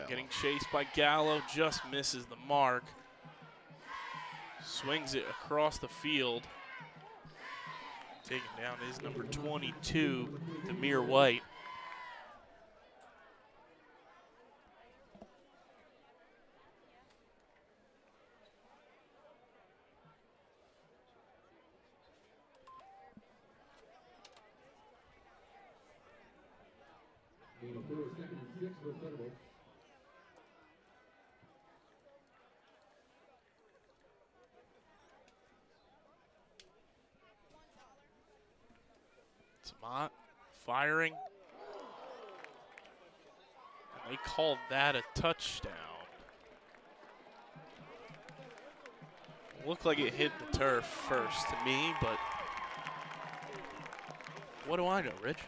Getting chased by Gallo, just misses the mark. Swings it across the field. Taken down is number 22, Demir White. Second and 6 for the Thunderbolts. Samant firing. And they called that a touchdown. Looked like it hit the turf first to me, but what do I know, Rich?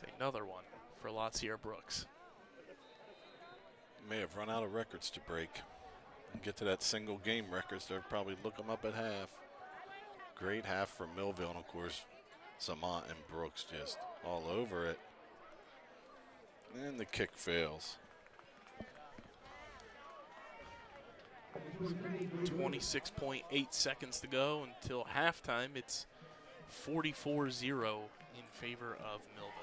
It's another one for Latsier Brooks. May have run out of records to break. And get to that single game records. They'll probably look them up at half. Great half from Millville, and of course, Samant and Brooks just all over it. And the kick fails. 26.8 seconds to go until halftime. It's 44-0 in favor of Millville.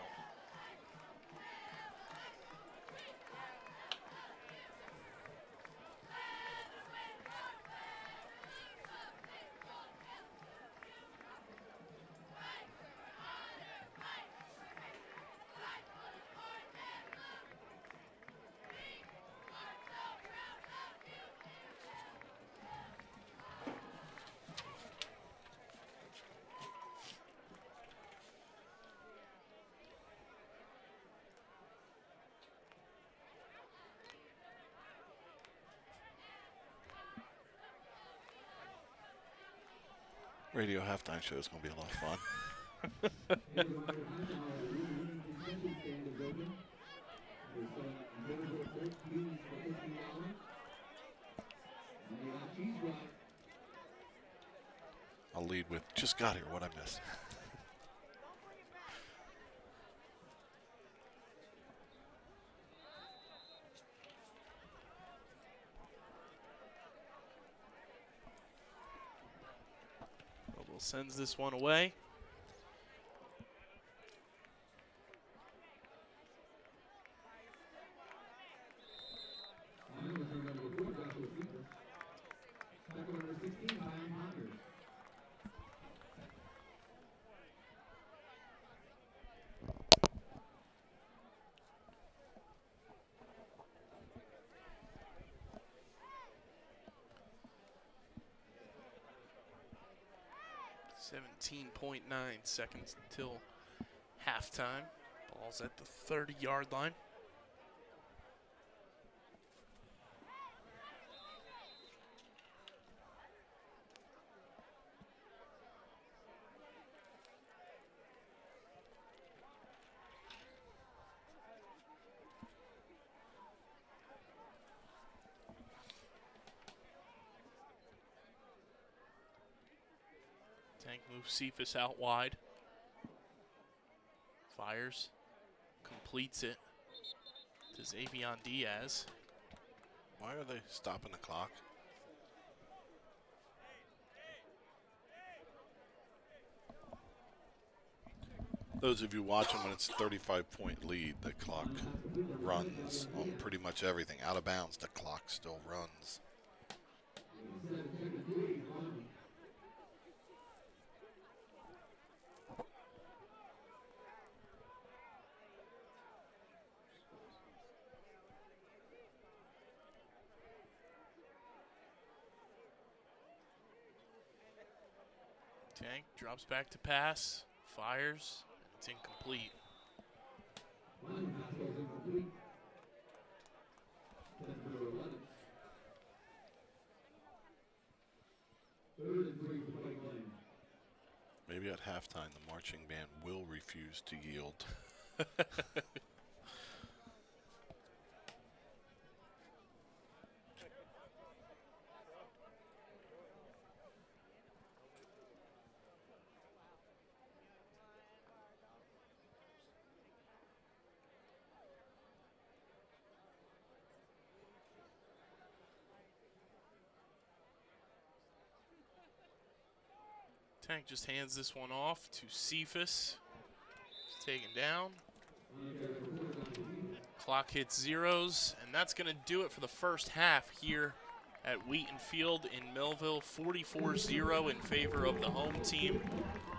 Radio halftime show is going to be a lot of fun. I'll lead with, just got here, what I missed. Millville sends this one away. .9 seconds until halftime. Ball's at the 30-yard line. Tank moves Cephas out wide. Fires. Completes it to Xavion Diaz. Why are they stopping the clock? Those of you watching, when it's a 35-point lead, the clock runs on pretty much everything. Out of bounds, the clock still runs. Tank drops back to pass, fires, and it's incomplete. Maybe at halftime, the marching band will refuse to yield. Tank just hands this one off to Cephas. He's taken down. Clock hits zeros, and that's going to do it for the first half here at Wheaton Field in Millville. 44-0 in favor of the home team.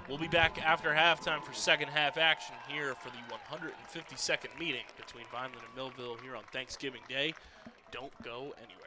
We'll be back after halftime for second half action here for the 152nd meeting between Vineland and Millville here on Thanksgiving Day. Don't go anywhere.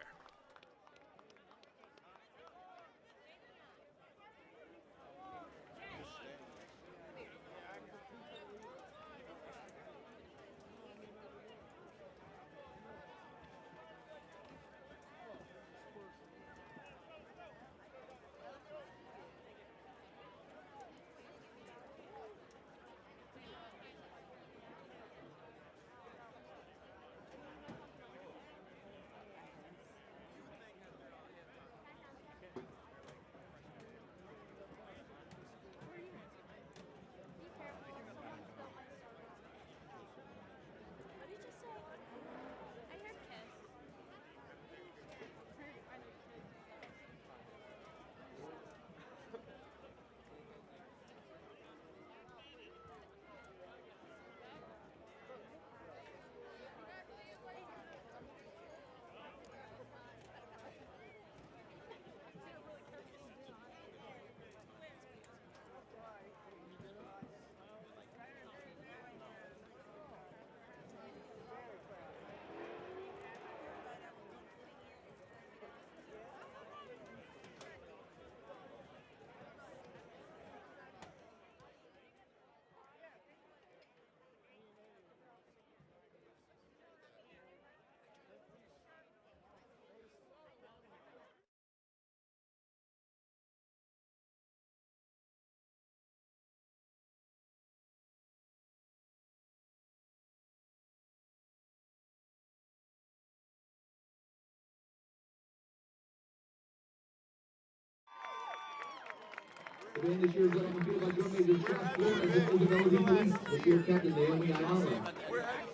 The man this year is led on the field by drum major Josh Flores and Isabella Police, this year captain Naomi Ayala.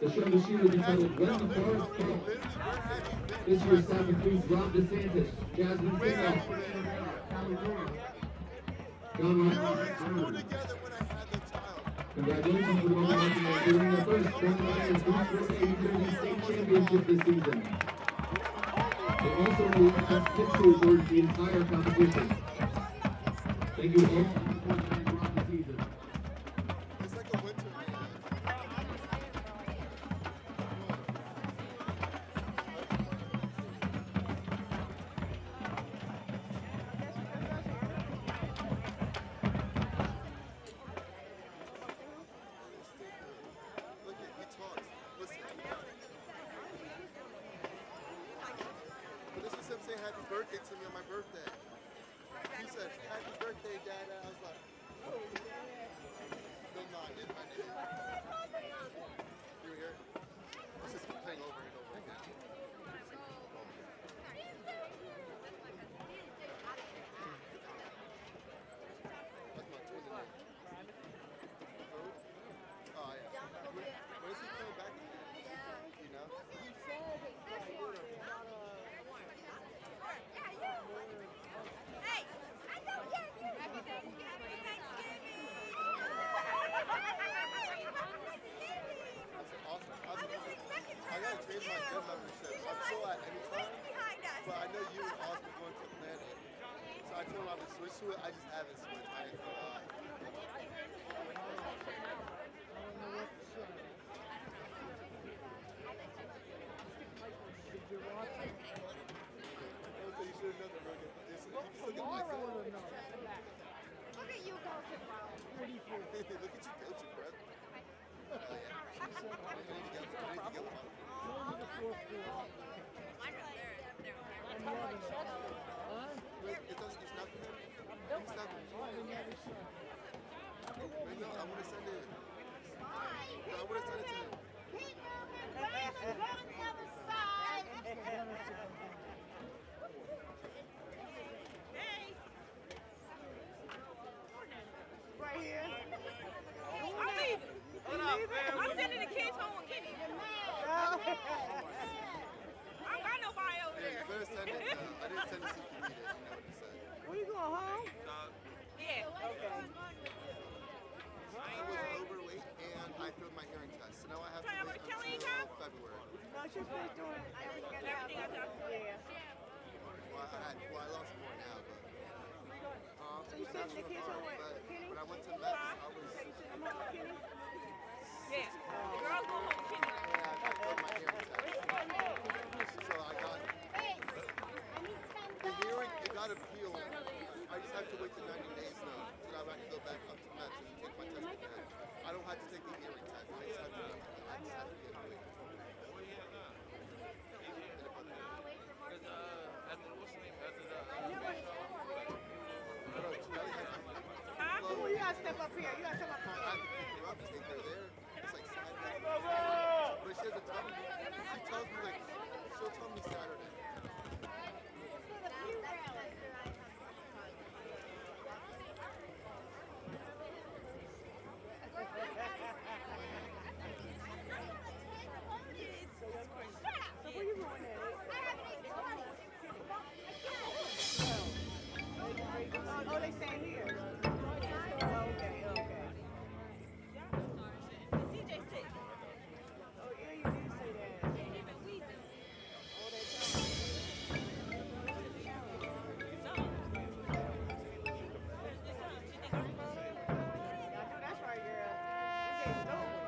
The show this year is entitled When the Forest Falls. This year's staff includes Rob DeSantis, Jasmine Fingal, Callie Moore, John Ryan. Congratulations to the women winning their first 2023 New Jersey State Championship this season. They also won the best picture award the entire competition. Thank you all for supporting throughout the season. It's like a winter game. Look at, he talks. Listen. But this is him saying happy birthday to me on my birthday. He said, happy birthday, Dad. I was like, oh. Still nodding. I did. You were here? This is playing over and over again. That's my twin. Oh, yeah. When is he coming back? You know? I gotta change my gym membership. I'm still at any time, but I know you and Austin going to Planet. So I told him I would switch to it. I just haven't switched. I ain't gonna lie. So you should have known the burger. Tomorrow will know. Look at you go to Brown. Look at you coaching, bro. Right here. I'm leaving. I'm sending the kids home with Kenny. I don't got nobody over there. I didn't send it to CPD. You know what he said. Where you going, home? Yeah. Okay. I was overweight and I failed my hearing test. So now I have to wait until February. No, she's been doing everything I done. Yeah. Well, I lost more now, but. So you sent the kids home with Kenny? When I went to Mets, I was. Yeah. The girl go home with Kenny. Yeah, I failed my hearing test. So I got. The hearing, it got appealed. I just have to wait the 90 days now. So now I have to go back up to Mets and take my test again. I don't have to take the hearing test. I just have to get it. Oh, you gotta step up here. You gotta step up I here. have to pick her up, take her there. It's like Saturday. But she doesn't tell me. She tells me like, she'll tell me Saturday. So where you going at? Oh, they staying here. Okay, okay. CJ sick. Oh, yeah, you did say that. Even wheezing. Oh, that's right, girl. We getting over.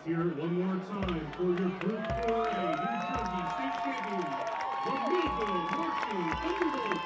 Let's hear it one more time for your Group 4A New Jersey State champions, the Millville Marching Thunderbolts.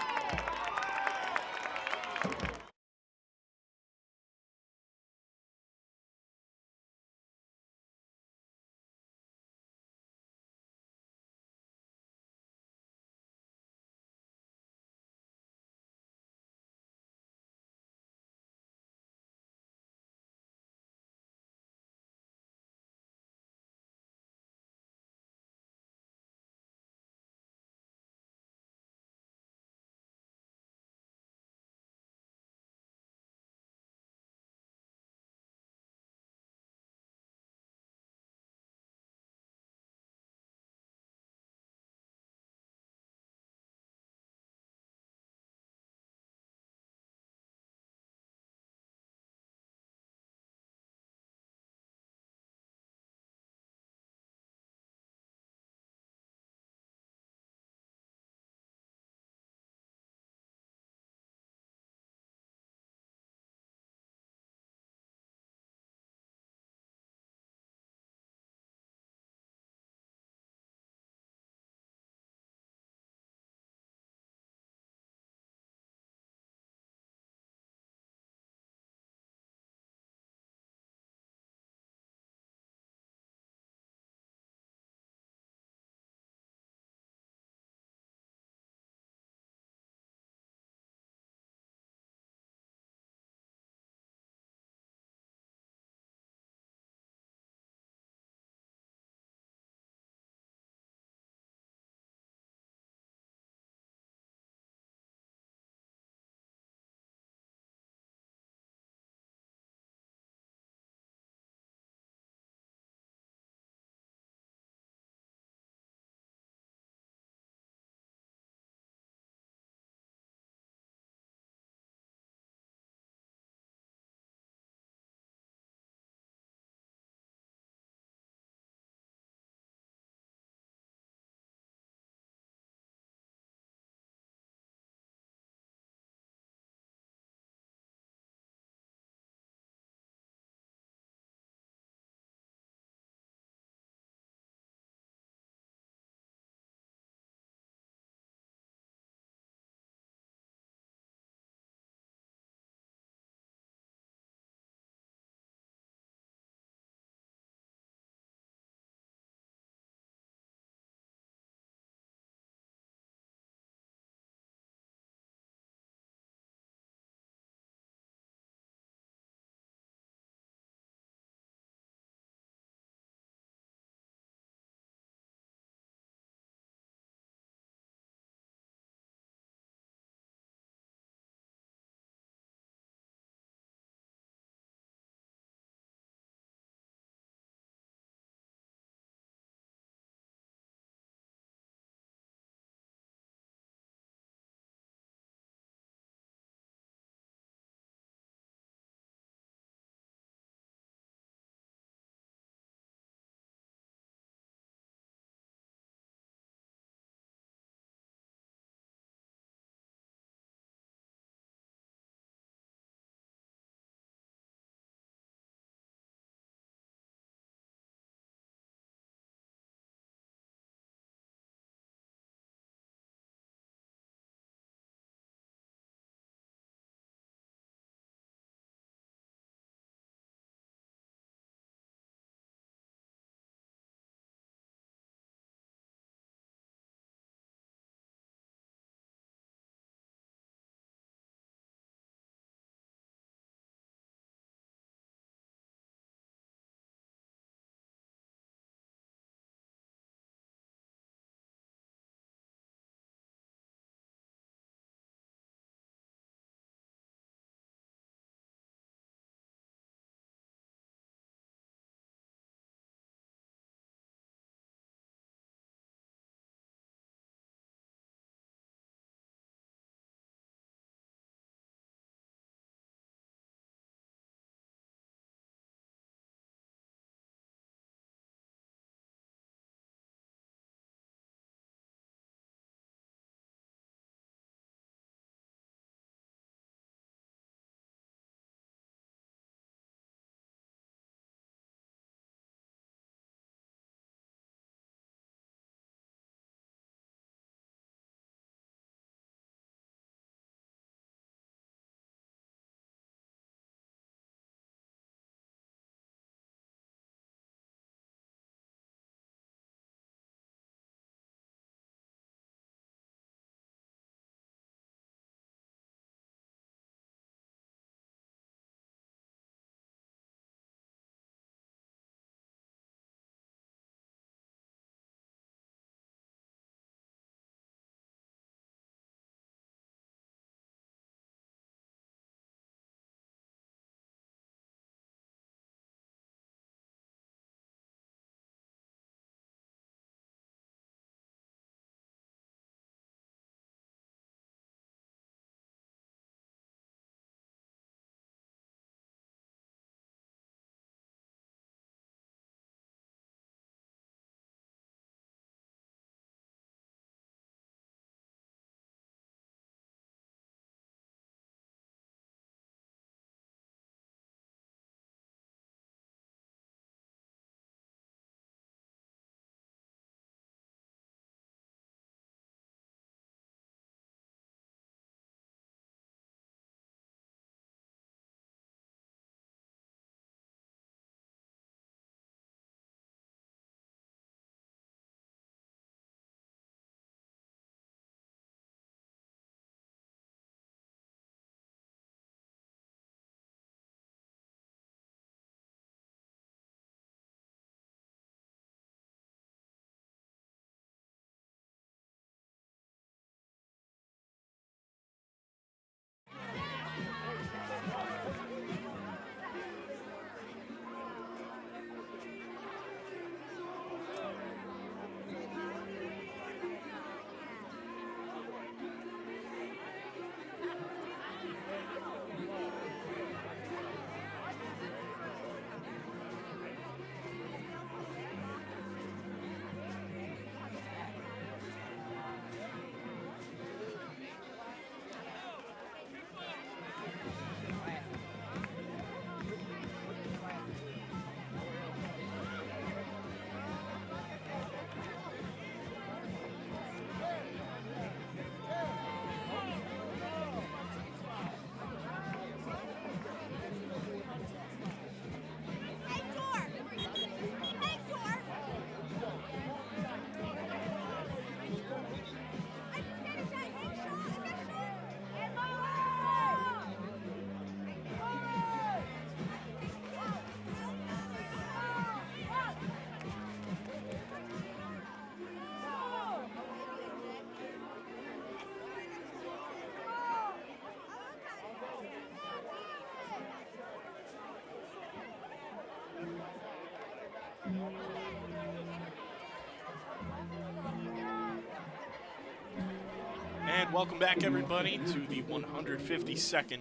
And welcome back, everybody, to the 152nd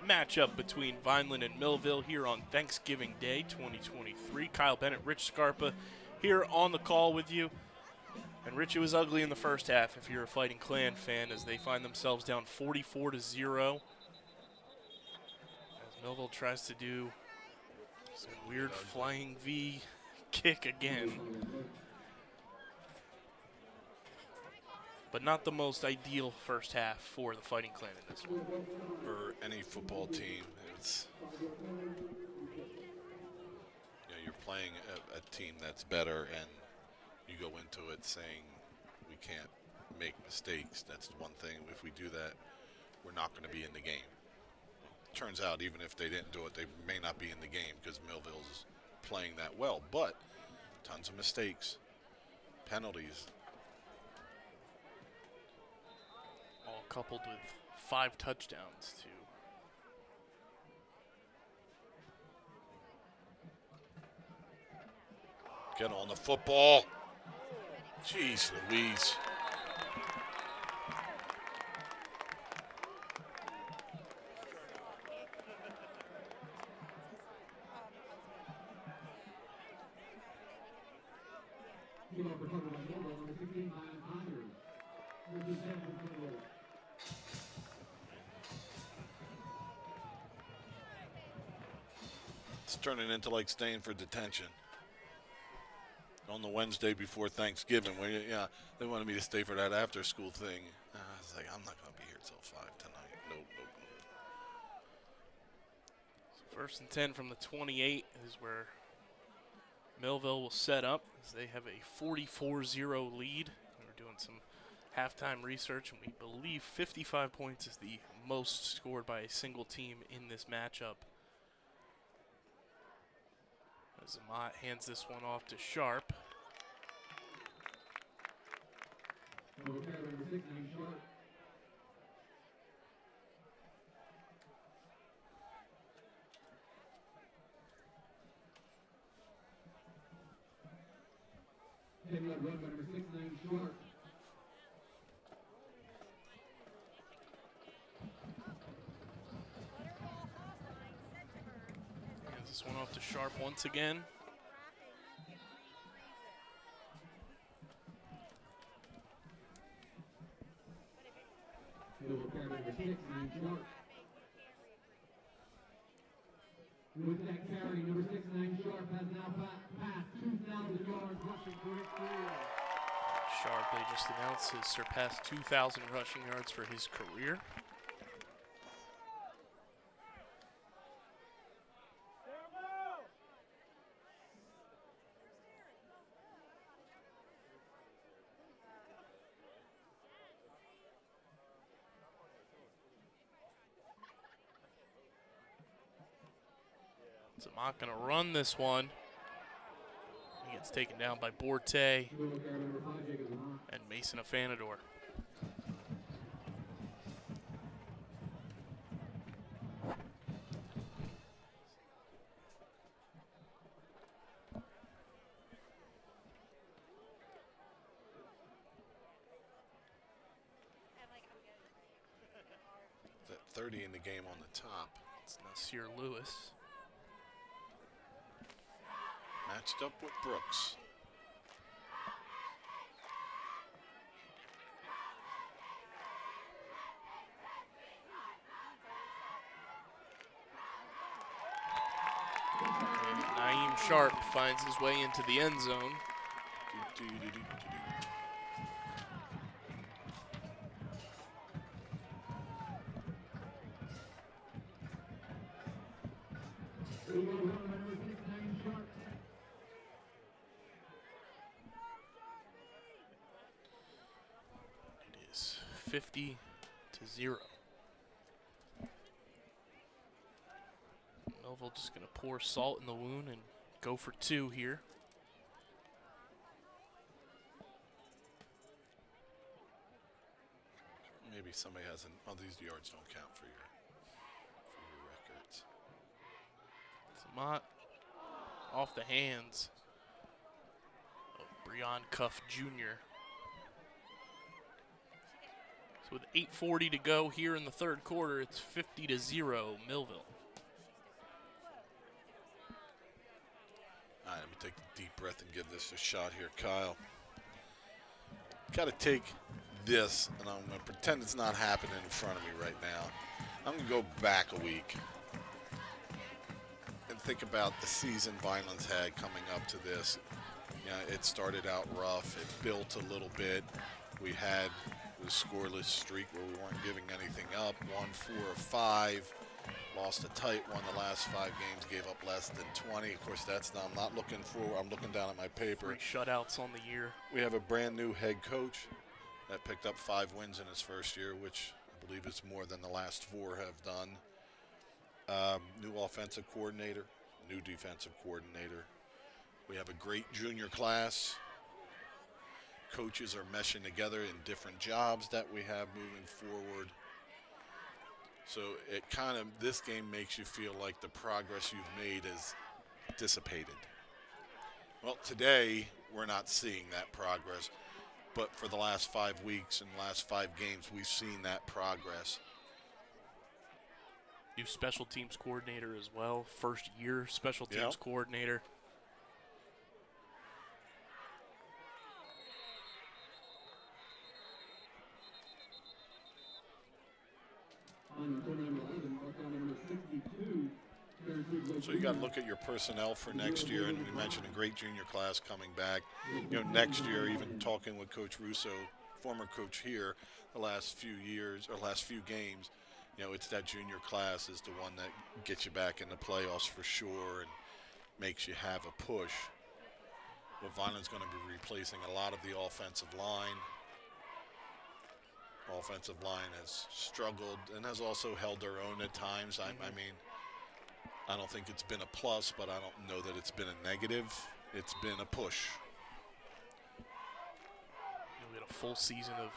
matchup between Vineland and Millville here on Thanksgiving Day 2023. Kyle Bennett, Rich Scarpa here on the call with you. And Rich, it was ugly in the first half if you're a Fighting Clan fan, as they find themselves down 44-0. As Millville tries to do some weird flying V kick again. But not the most ideal first half for the Fighting Clan in this one. For any football team, it's you're playing a team that's better, and you go into it saying we can't make mistakes. That's one thing. If we do that, we're not going to be in the game. Turns out, even if they didn't do it, they may not be in the game because Millville's playing that well. But tons of mistakes, penalties. All coupled with 5 touchdowns, too. Get on the football. Jeez Louise. It's turning into like staying for detention on the Wednesday before Thanksgiving. When they wanted me to stay for that after-school thing. I was like, I'm not going to be here till 5 tonight. Nope. So 1st and 10 from the 28 is where Millville will set up, as they have a 44-0 lead. We're doing some halftime research, and we believe 55 points is the most scored by a single team in this matchup. As Amat hands this one off to Sharp. Hands this one off to Sharp once again. With that carry, number 6'9" Sharp has now passed 2,000 yards rushing for his career. Sharp, they just announced, has surpassed 2,000 rushing yards for his career. Zamak going to run this one. He gets taken down by Borte and Mason Afanador. That 30 in the game on the top. It's Nasir Lewis. Matched up with Brooks. And Naeem Sharp finds his way into the end zone. It is 50-0. Millville just going to pour salt in the wound and go for 2 here. Maybe somebody hasn't. Oh, these yards don't count for your records. Samant off the hands of Breon Cuff Jr. So So with 8:40 to go here in the third quarter, it's 50-0 Millville. All right, let me take a deep breath and give this a shot here, Kyle. Got to take this, and I'm going to pretend it's not happening in front of me right now. I'm going to go back a week and think about the season Vineland's had coming up to this. You know, it started out rough. It built a little bit. We had the scoreless streak where we weren't giving anything up. Won 4 of 5. Lost a tight one the last 5 games, gave up less than 20. Of course, I'm not looking for, I'm looking down at my paper. 3 shutouts on the year. We have a brand new head coach that picked up 5 wins in his first year, which I believe is more than the last 4 have done. New offensive coordinator, new defensive coordinator. We have a great junior class. Coaches are meshing together in different jobs that we have moving forward. So it kind of, this game makes you feel like the progress you've made is dissipated. Well, today we're not seeing that progress, but for the last 5 weeks and last 5 games, we've seen that progress. New special teams coordinator as well. First year special teams coordinator. So you got to look at your personnel for next year, and we mentioned a great junior class coming back. You know, next year, even talking with Coach Russo, former coach here, the last few years or last few games, you know, it's that junior class is the one that gets you back in the playoffs for sure and makes you have a push. Well, Vineland's going to be replacing a lot of the offensive line. Offensive line has struggled and has also held their own at times. I mean, I don't think it's been a plus, but I don't know that it's been a negative. It's been a push. We had a full season of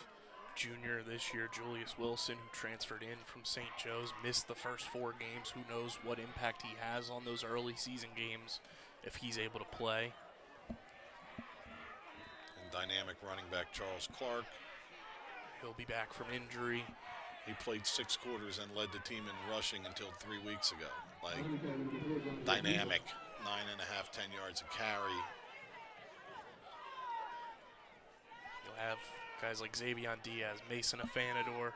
junior this year, Julius Wilson, who transferred in from St. Joe's, missed the first 4 games. Who knows what impact he has on those early season games if he's able to play. And dynamic running back Charles Clark. He'll be back from injury. He played 6 quarters and led the team in rushing until 3 weeks ago. Like, dynamic, 9.5, 10 yards a carry. You'll have guys like Xavion Diaz, Mason Afanador,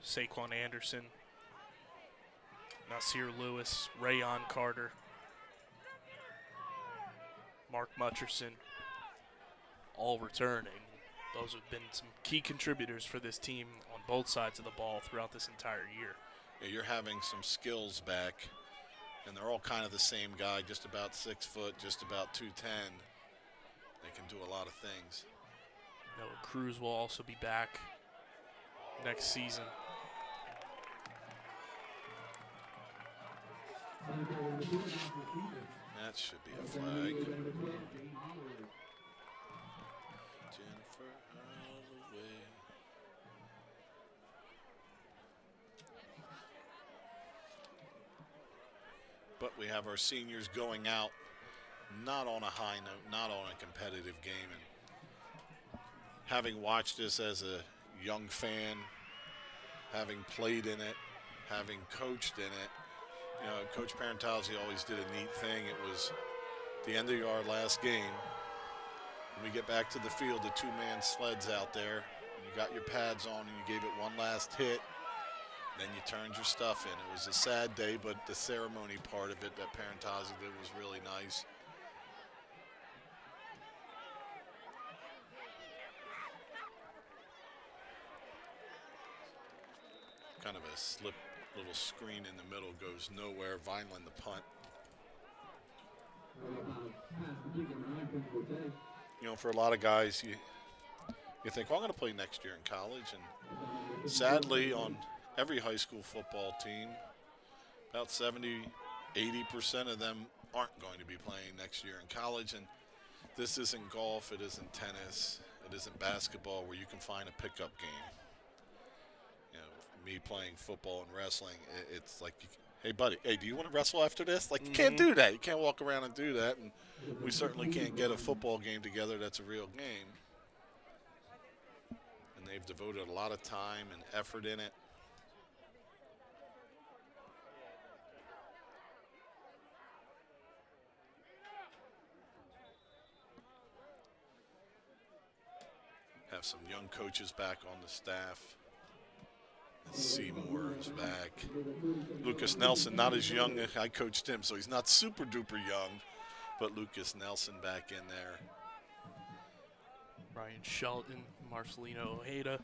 Saquon Anderson, Nasir Lewis, Rayon Carter, Mark Mutcherson, all returning. Those have been some key contributors for this team on both sides of the ball throughout this entire year. Yeah, you're having some skills back, and they're all kind of the same guy, just about 6 foot, just about 210. They can do a lot of things. Noah Cruz will also be back next season. That should be a flag. Jennifer Holloway. But we have our seniors going out, not on a high note, not on a competitive game. And having watched this as a young fan, having played in it, having coached in it, you know, Coach Parentozzi always did a neat thing. It was the end of our last game. When we get back to the field, the 2-man sleds out there, and you got your pads on and you gave it one last hit, then you turned your stuff in. It was a sad day, but the ceremony part of it that Parentozzi did was really nice. Kind of a slip little screen in the middle, goes nowhere. Vineland the punt. You know, for a lot of guys, you think, well, I'm going to play next year in college. And sadly, on every high school football team, about 70, 80% of them aren't going to be playing next year in college. And this isn't golf, it isn't tennis, it isn't basketball where you can find a pickup game. You know, me playing football and wrestling, it's like, hey, buddy, hey, do you want to wrestle after this? Like, you can't do that. You can't walk around and do that. And we certainly can't get a football game together that's a real game. And they've devoted a lot of time and effort in it. Have some young coaches back on the staff. Seymour is back. Lucas Nelson, not as young. I coached him, so he's not super duper young, but Lucas Nelson back in there. Ryan Shelton, Marcelino Ojeda.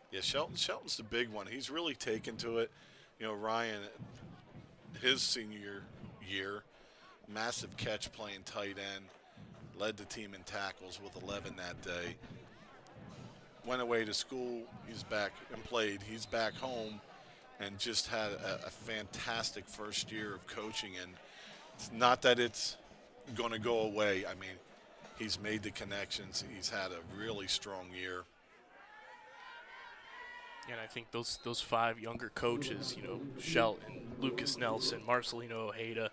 Yeah, Shelton's the big one. He's really taken to it. You know, Ryan, his senior year, massive catch playing tight end, led the team in tackles with 11 that day. Went away to school, he's back and played. He's back home and just had a fantastic first year of coaching. And it's not that it's going to go away. I mean, he's made the connections. He's had a really strong year. And I think those 5 younger coaches, you know, Shelton, Lucas Nelson, Marcelino Ojeda,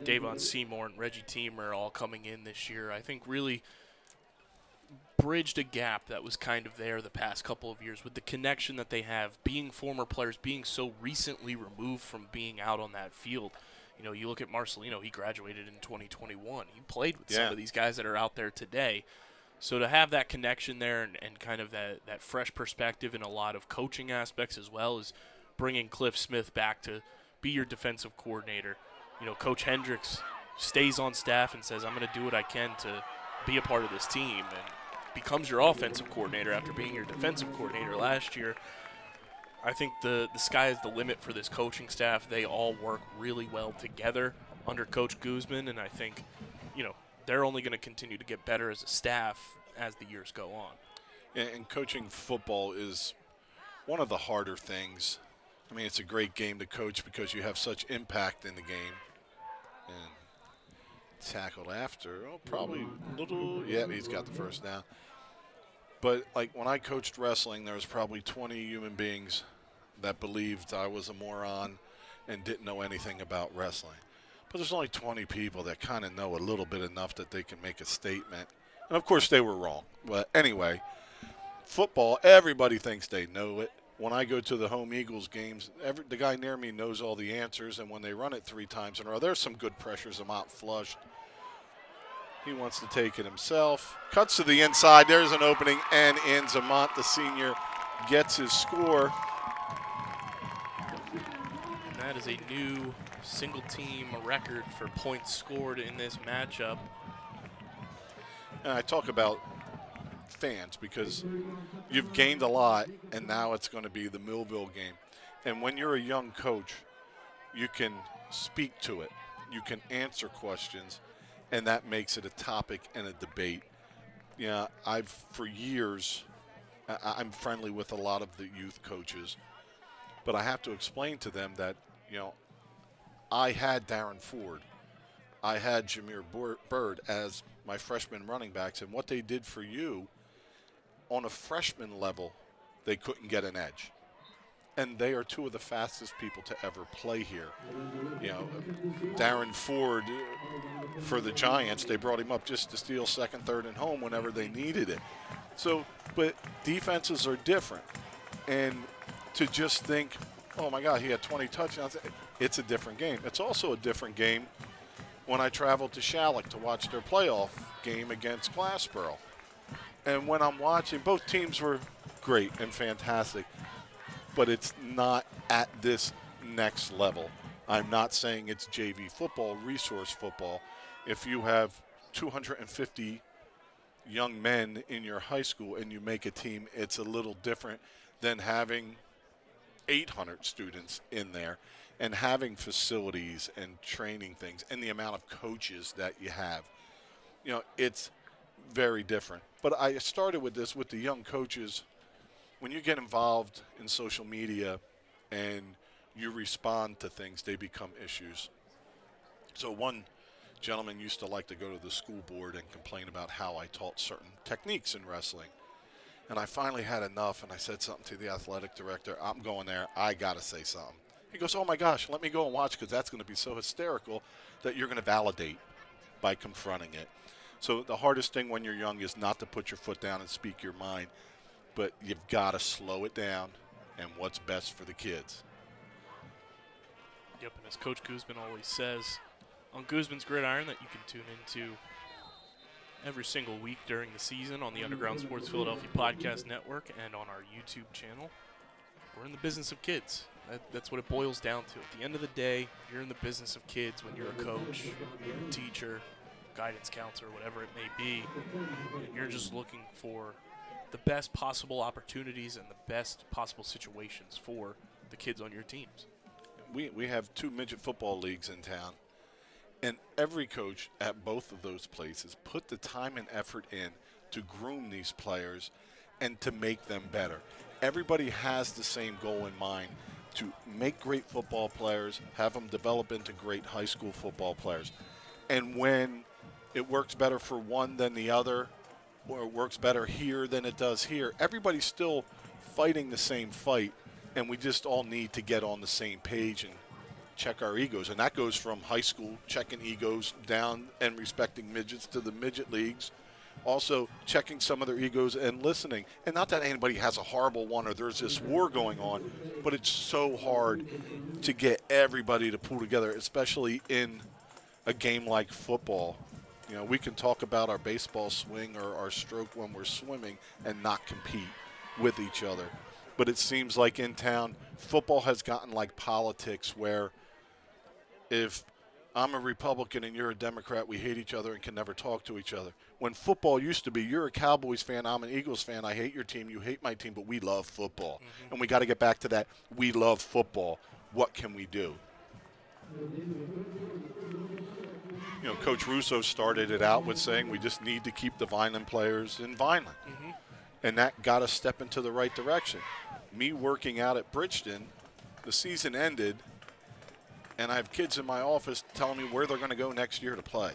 Davon Seymour, and Reggie Teamer all coming in this year, I think really bridged a gap that was kind of there the past couple of years with the connection that they have, being former players, being so recently removed from being out on that field. You know, you look at Marcelino, he graduated in 2021. He played with some of these guys that are out there today. So to have that connection there and kind of that fresh perspective in a lot of coaching aspects, as well as bringing Cliff Smith back to be your defensive coordinator. You know, Coach Hendricks stays on staff and says, I'm going to do what I can to be a part of this team, and becomes your offensive coordinator after being your defensive coordinator last year. I think the sky is the limit for this coaching staff. They all work really well together under Coach Guzman, and I think, you know, they're only going to continue to get better as a staff as the years go on. And coaching football is one of the harder things. I mean, it's a great game to coach because you have such impact in the game. And tackled after, probably a little, yeah, he's got the first down. But like when I coached wrestling, there was probably 20 human beings that believed I was a moron and didn't know anything about wrestling. But there's only 20 people that kind of know a little bit enough that they can make a statement. And of course they were wrong. But anyway, football, everybody thinks they know it. When I go to the home Eagles games, the guy near me knows all the answers, and when they run it 3 times in a row, there's some good pressures. I'm out flushed. He wants to take it himself. Cuts to the inside. There's an opening, and in Zamont, the senior, gets his score. And that is a new single-team record for points scored in this matchup. And I talk about fans because you've gained a lot, and now it's going to be the Millville game. And when you're a young coach, you can speak to it. You can answer questions, and that makes it a topic and a debate. Yeah, for years, I'm friendly with a lot of the youth coaches, but I have to explain to them that, you know, I had Darren Ford, I had Jameer Bird as my freshman running backs, and what they did for you on a freshman level, they couldn't get an edge. And they are 2 of the fastest people to ever play here. You know, Darren Ford, for the Giants, they brought him up just to steal second, third, and home whenever they needed it. So, but defenses are different. And to just think, oh my God, he had 20 touchdowns, it's a different game. It's also a different game when I traveled to Shalleck to watch their playoff game against Glassboro. And when I'm watching, both teams were great and fantastic, but it's not at this next level. I'm not saying it's JV football, resource football. If you have 250 young men in your high school and you make a team, it's a little different than having 800 students in there and having facilities and training things and the amount of coaches that you have. You know, it's very different. But I started with this with the young coaches. When you get involved in social media and you respond to things, they become issues. So one gentleman used to like to go to the school board and complain about how I taught certain techniques in wrestling. And I finally had enough, and I said something to the athletic director. I'm going there. I got to say something. He goes, oh, my gosh, let me go and watch because that's going to be so hysterical that you're going to validate by confronting it. So the hardest thing when you're young is not to put your foot down and speak your mind. but you've got to slow it down and what's best for the kids. Yep, and as Coach Guzman always says, on Guzman's Gridiron that you can tune into every single week during the season on the Underground Sports Philadelphia Podcast Network and on our YouTube channel, we're in the business of kids. That's what it boils down to. At the end of the day, you're in the business of kids when you're a coach, you're a teacher, guidance counselor, whatever it may be, and you're just looking for the best possible opportunities and the best possible situations for the kids on your teams. We have 2 midget football leagues in town, and every coach at both of those places put the time and effort in to groom these players and to make them better. Everybody has the same goal in mind, to make great football players, have them develop into great high school football players. And when it works better for one than the other, or it works better here than it does here, everybody's still fighting the same fight, and we just all need to get on the same page and check our egos. And that goes from high school, checking egos, down and respecting midgets, to the midget leagues, also checking some of their egos and listening. And not that anybody has a horrible one or there's this war going on, but it's so hard to get everybody to pull together, especially in a game like football. You know, we can talk about our baseball swing or our stroke when we're swimming and not compete with each other. But it seems like in town, football has gotten like politics, where if I'm a Republican and you're a Democrat, we hate each other and can never talk to each other. When football used to be, you're a Cowboys fan, I'm an Eagles fan, I hate your team, you hate my team, but we love football. And we got to get back to that. We love football. What can we do? You know, Coach Russo started it out with saying we just need to keep the Vineland players in Vineland. And that got us step into the right direction. Me working out at Bridgeton, the season ended, and I have kids in my office telling me where they're going to go next year to play.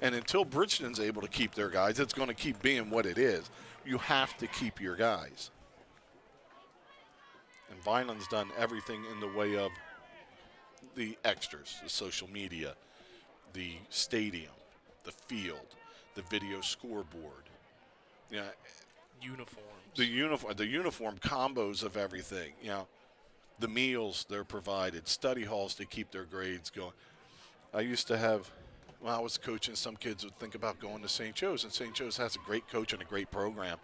And until Bridgeton's able to keep their guys, it's going to keep being what it is. You have to keep your guys. And Vineland's done everything in the way of the extras, the social media, the stadium, the field, the video scoreboard. You know, Uniforms. the uniform combos of everything. You know, the meals they're provided, study halls to keep their grades going. I used to have, when I was coaching, some kids would think about going to St. Joe's, and St. Joe's has a great coach and a great program.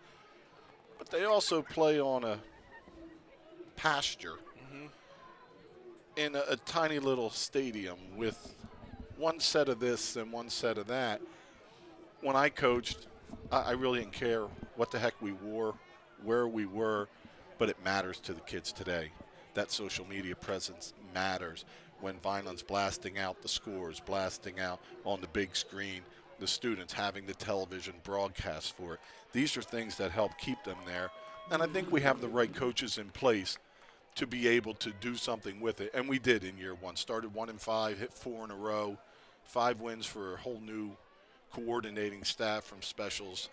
But they also play on a pasture in a tiny little stadium with one set of this and one set of that. When I coached, I really didn't care what the heck we wore, where we were, but it matters to the kids today. That social media presence matters. When Vineland's blasting out the scores, blasting out on the big screen, the students having the television broadcast for it. These are things that help keep them there. And I think we have the right coaches in place to be able to do something with it. And we did in year one. Started 1-5, hit 4 in a row, 5 wins for a whole new coordinating staff from specials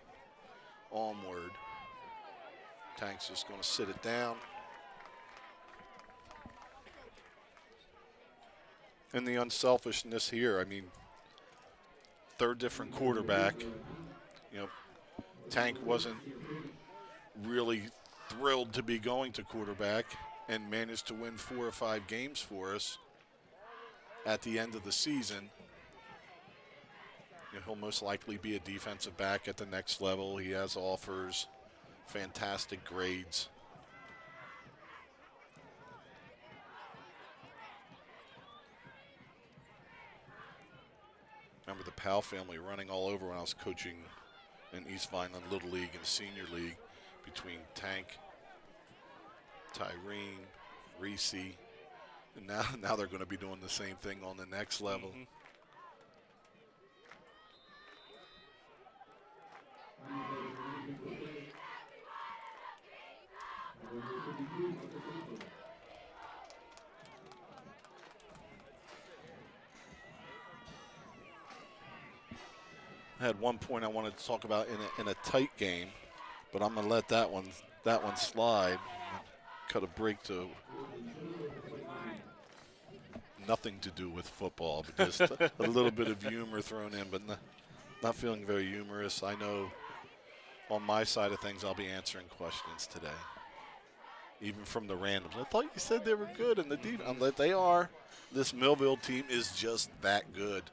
onward. Tank's just going to sit it down. And the unselfishness here, I mean, third different quarterback. You know, Tank wasn't really thrilled to be going to quarterback and managed to win 4 or 5 games for us at the end of the season. You know, he'll most likely be a defensive back at the next level. He has offers, fantastic grades. Remember the Powell family running all over when I was coaching in East Vineland Little League and Senior League, between Tank, Tyrene, Reese, and now they're going to be doing the same thing on the next level. I had one point I wanted to talk about in a tight game, but I'm going to let that one slide. Cut a break to nothing to do with football, but just a little bit of humor thrown in, but not feeling very humorous. I on my side of things, I'll be answering questions today, even from the randoms. I thought you said they were good in the defense. They are. This Millville team is just that good.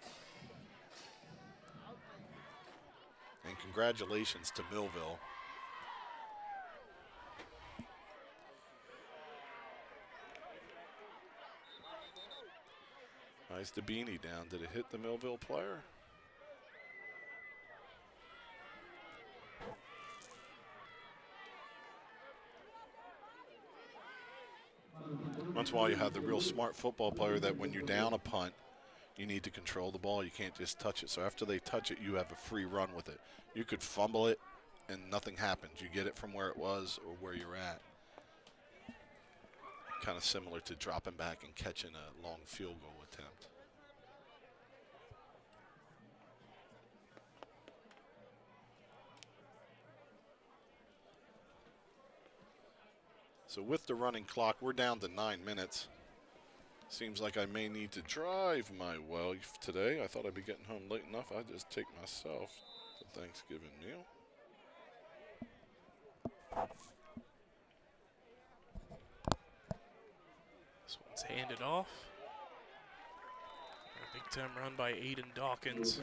And congratulations to Millville. Nice the beanie down. Did it hit the Millville player? Once in a while you have the real smart football player that when you're down a punt, you need to control the ball. You can't just touch it. So after they touch it, you have a free run with it. You could fumble it and nothing happens. You get it from where it was or where you're at. Kind of similar to dropping back and catching a long field goal attempt. So with the running clock, we're down to 9 minutes. Seems like I may need to drive my wife today. I thought I'd be getting home late enough. I'd just take myself to Thanksgiving meal. This one's handed off. A big time run by Aiden Dawkins.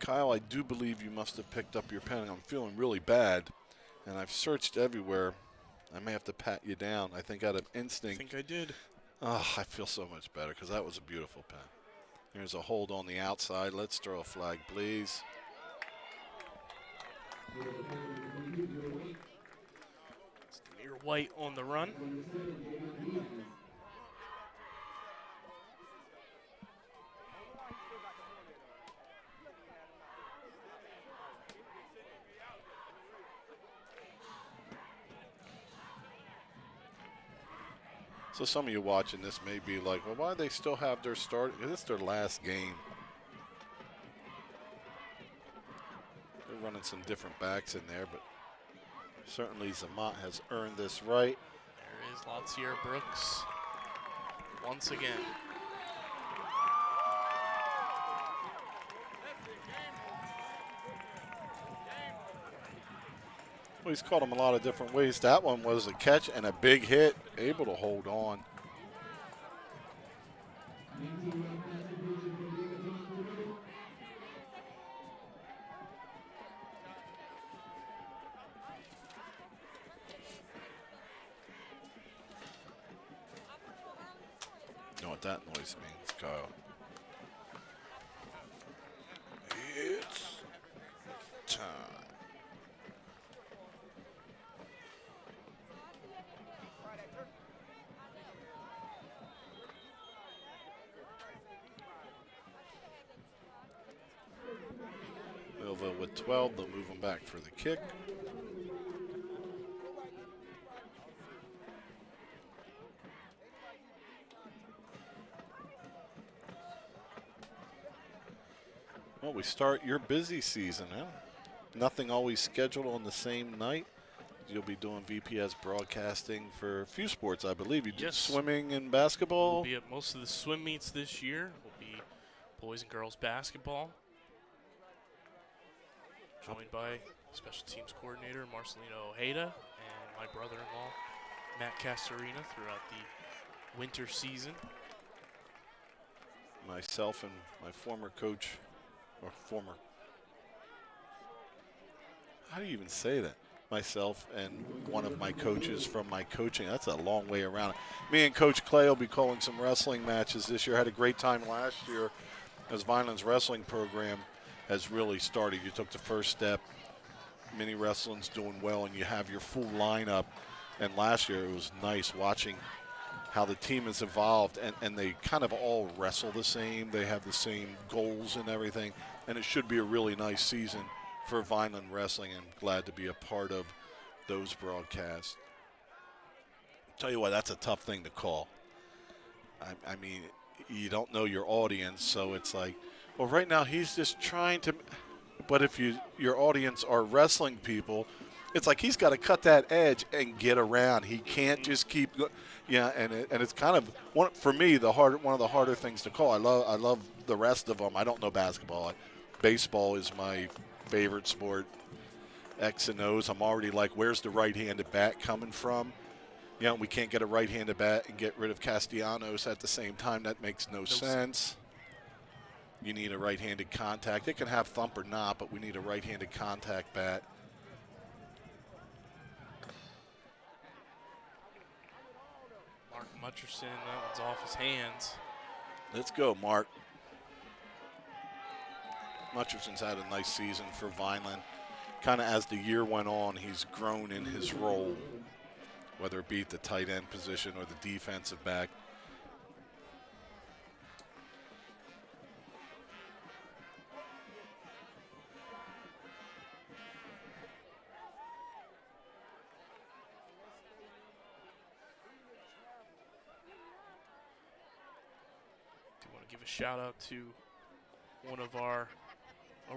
Kyle, I do believe you must have picked up your pen. I'm feeling really bad, and I've searched everywhere. I may have to pat you down. I think out of instinct. I think I did. Oh, I feel so much better because that was a beautiful pen. Here's a hold on the outside. Let's throw a flag, please. It's near White on the run. So some of you watching this may be like, well, why do they still have their start? Because it's their last game. They're running some different backs in there, but certainly Zamont has earned this right. There is Latsier Brooks once again. Well, he's caught him a lot of different ways. That one was a catch and a big hit, able to hold on. You know what that noise means, Kyle? It's time. Millville with 12, they'll move them back for the kick. Well, we start your busy season, huh? Nothing always scheduled on the same night. You'll be doing VPS broadcasting for a few sports, I believe. You do swimming and basketball. We'll be at most of the swim meets this year. We'll be boys and girls basketball. Joined by special teams coordinator Marcelino Ojeda and my brother-in-law Matt Castorina throughout the winter season. Myself and my former coach, or former, how do you even say that? Myself and one of my coaches from my coaching. That's a long way around. Me and Coach Clay will be calling some wrestling matches this year. Had a great time last year as Vineland's wrestling program has really started. You took the first step. Mini wrestling's doing well, and you have your full lineup. And last year it was nice watching how the team has evolved, and they kind of all wrestle the same. They have the same goals and everything, and it should be a really nice season for Vineland Wrestling, and glad to be a part of those broadcasts. Tell you what, that's a tough thing to call. I mean, you don't know your audience, so it's like, well, right now he's just trying to. But if your audience are wrestling people, it's like he's got to cut that edge and get around. He can't just keep going. Yeah, and it's kind of for me one of the harder things to call. I love the rest of them. I don't know basketball. Baseball is my favorite sport. X and O's. I'm already like, where's the right-handed bat coming from? We can't get a right-handed bat and get rid of Castellanos at the same time. That makes no sense. You need a right-handed contact. It can have thump or not, but we need a right-handed contact bat. Mark Mutcherson, that one's off his hands. Let's go, Mark. Mutcherson's had a nice season for Vineland. Kind of as the year went on, he's grown in his role, whether it be at the tight end position or the defensive back. Do want to give a shout out to one of our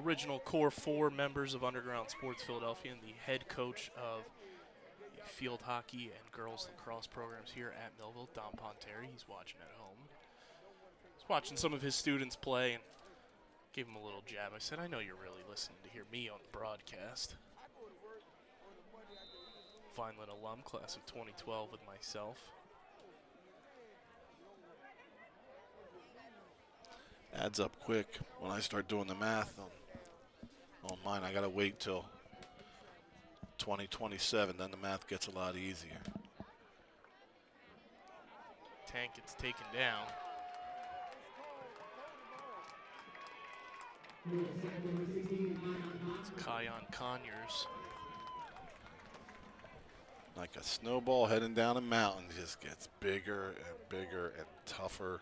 original core 4 members of Underground Sports Philadelphia and the head coach of the field hockey and girls lacrosse programs here at Millville, Don Ponteri. He's watching at home. He's watching some of his students play and gave him a little jab. I said, I know you're really listening to hear me on the broadcast. Vineland alum, class of 2012 with myself. Adds up quick. When I start doing the math on mine, I got to wait till 2027. Then the math gets a lot easier. Tank gets taken down. It's Kion Conyers. Like a snowball heading down a mountain, just gets bigger and bigger and tougher.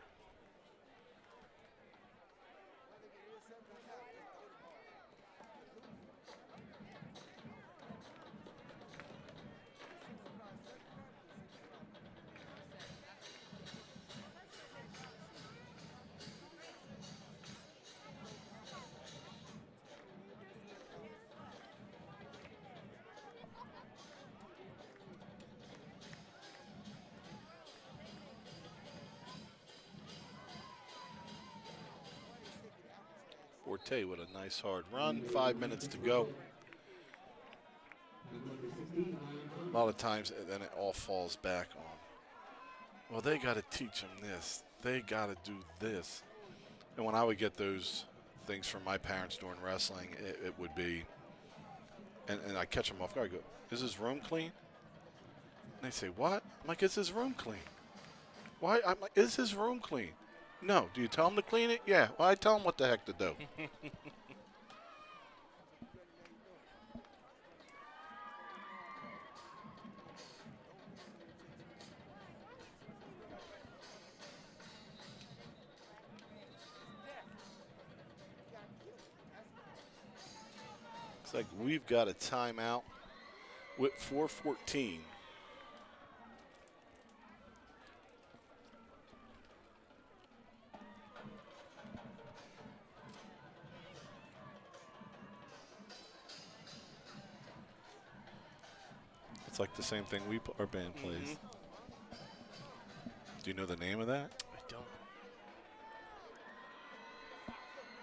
Forte with a nice hard run. 5 minutes to go. A lot of times, then it all falls back on, well, they got to teach them this. They got to do this. And when I would get those things from my parents during wrestling, it would be, and I catch them off guard. I go, is this room clean? And they say, what? I'm like, is this room clean? Why? I'm like, is this room clean? No. Do you tell them to clean it? Yeah. Well, I tell them what the heck to do. Looks like we've got a timeout with 4:14. It's like the same thing our band plays. Mm-hmm. Do you know the name of that? I don't.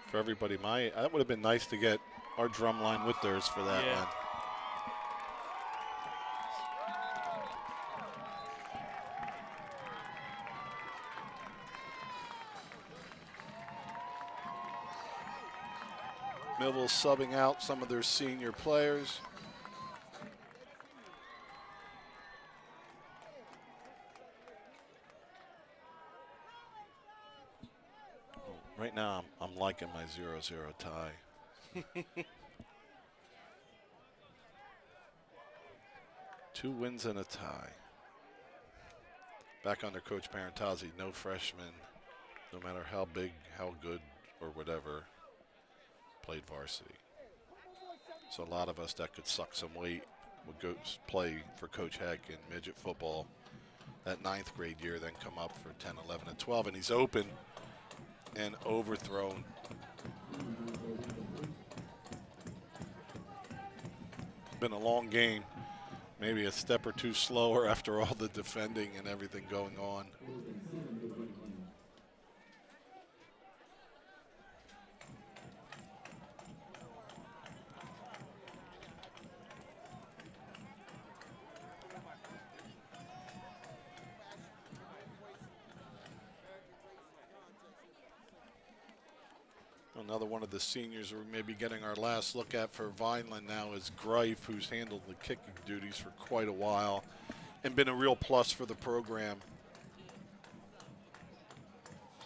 For everybody, that would have been nice to get our drum line with theirs for that Yeah. one. Millville subbing out some of their senior players. Right now, I'm liking my 0-0 tie. 2 wins and a tie. Back under Coach Parentazzi, no freshman, no matter how big, how good, or whatever, played varsity. So a lot of us that could suck some weight would go play for Coach Heck in midget football that 9th grade year, then come up for 10, 11, and 12, and he's open and overthrown. been a long game. Maybe a step or two slower after all the defending and everything going on. Another one of the seniors we're maybe getting our last look at for Vineland now is Greif, who's handled the kicking duties for quite a while and been a real plus for the program.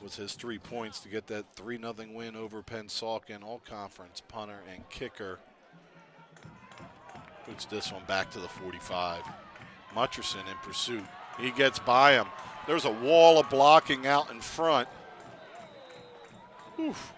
Was his 3 points to get that 3-0 win over Pennsauken, all-conference punter and kicker. Puts this one back to the 45. Mutcherson in pursuit. He gets by him. There's a wall of blocking out in front. Oof.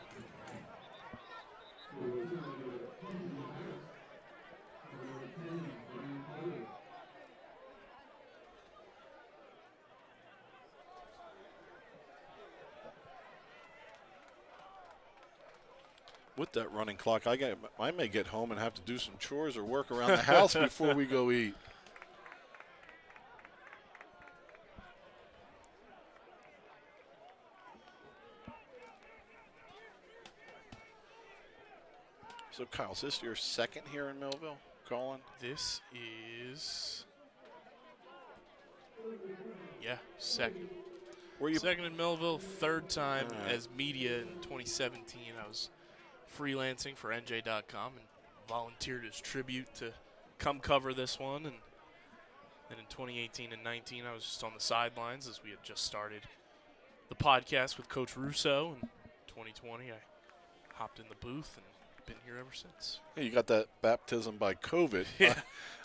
With that running clock, I may get home and have to do some chores or work around the house before we go eat. So, Kyle, is this your second here in Millville, Colin? This is, second. Were you Second in Millville, third time as media in 2017. I was freelancing for NJ.com and volunteered as tribute to come cover this one. And then in 2018 and 19, I was just on the sidelines as we had just started the podcast with Coach Russo. In 2020, I hopped in the booth and been here ever since. Yeah, you got that baptism by COVID. Yeah.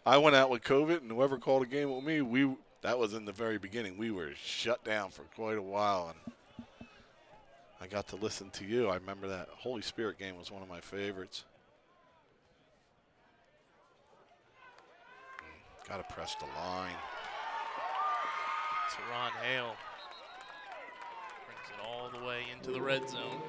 I went out with COVID, and whoever called a game with me, that was in the very beginning. We were shut down for quite a while, and I got to listen to you. I remember that Holy Spirit game was one of my favorites. Got to press the line. Teron Hale brings it all the way into the red zone.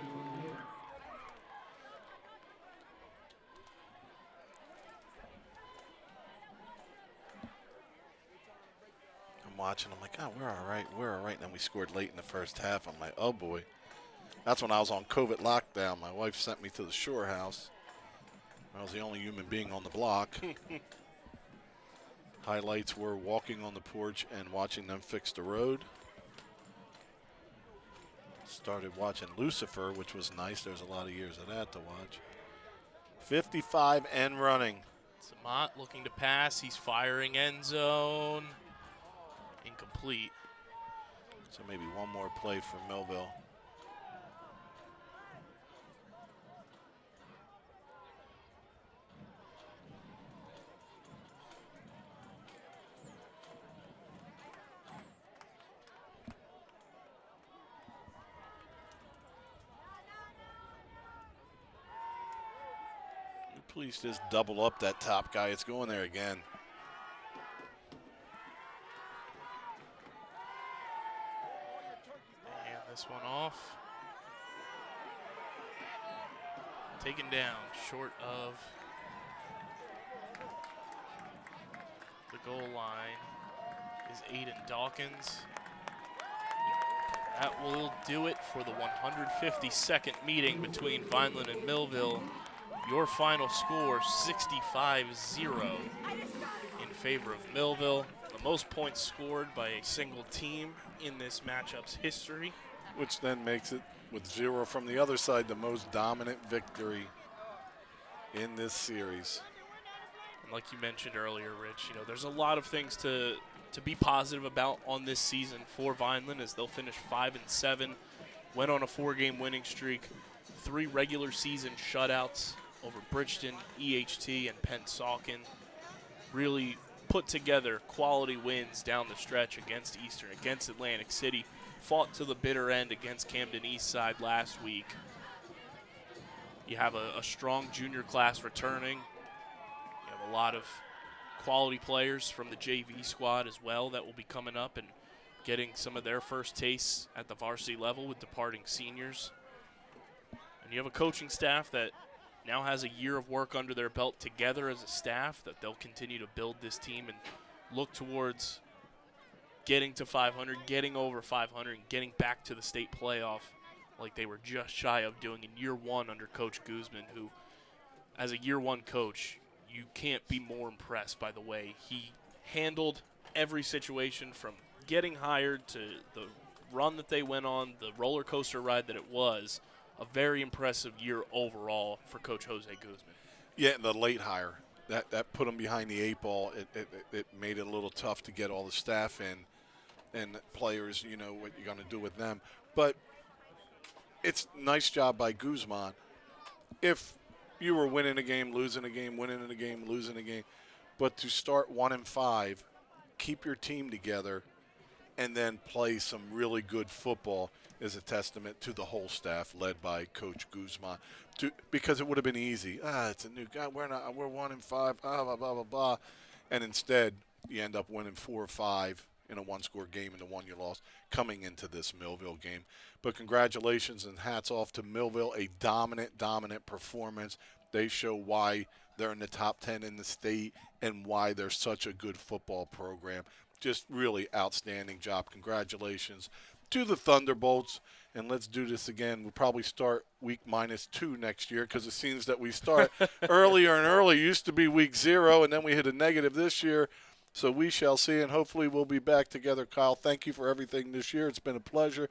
I'm watching. I'm like, oh, we're all right. We're all right. And then we scored late in the first half. I'm like, oh, boy. That's when I was on COVID lockdown. My wife sent me to the shore house. I was the only human being on the block. Highlights were walking on the porch and watching them fix the road. Started watching Lucifer, which was nice. There's a lot of years of that to watch. 55 and running. Samant looking to pass. He's firing end zone. Incomplete. So maybe one more play for Millville. Please just double up that top guy. It's going there again. And this one off. Taken down short of the goal line is Aiden Dawkins. That will do it for the 152nd meeting between Vineland and Millville. Your final score, 65-0 in favor of Millville. The most points scored by a single team in this matchup's history. Which then makes it, with 0 from the other side, the most dominant victory in this series. And like you mentioned earlier, Rich, there's a lot of things to be positive about on this season for Vineland as they'll finish 5-7, went on a 4-game winning streak, 3 regular season shutouts over Bridgeton, EHT, and Pennsauken. Really put together quality wins down the stretch against Eastern, against Atlantic City. Fought to the bitter end against Camden Eastside last week. You have a strong junior class returning. You have a lot of quality players from the JV squad as well that will be coming up and getting some of their first tastes at the varsity level with departing seniors. And you have a coaching staff that now has a year of work under their belt together as a staff, that they'll continue to build this team and look towards getting to 500, getting over 500, and getting back to the state playoff like they were just shy of doing in year one under Coach Guzman, who, as a year one coach, you can't be more impressed by the way he handled every situation, from getting hired to the run that they went on, the roller coaster ride that it was. A very impressive year overall for Coach Jose Guzman. Yeah, the late hire, that put him behind the 8 ball. It made it a little tough to get all the staff in and players, you know, what you're going to do with them. But it's a nice job by Guzman. If you were winning a game, losing a game, winning a game, losing a game, but to start 1-5, keep your team together, and then play some really good football is a testament to the whole staff led by Coach Guzman. Because it would have been easy. It's a new guy. We're 1-5. Blah blah blah blah. And instead, you end up winning 4 or 5 in a one-score game, and the one you lost coming into this Millville game. But congratulations and hats off to Millville. A dominant performance. They show why they're in the top 10 in the state and why they're such a good football program. Just really outstanding job. Congratulations to the Thunderbolts. And let's do this again. We'll probably start week -2 next year, because it seems that we start earlier and earlier. It used to be week 0, and then we hit a negative this year. So we shall see, and hopefully we'll be back together. Kyle, thank you for everything this year. It's been a pleasure.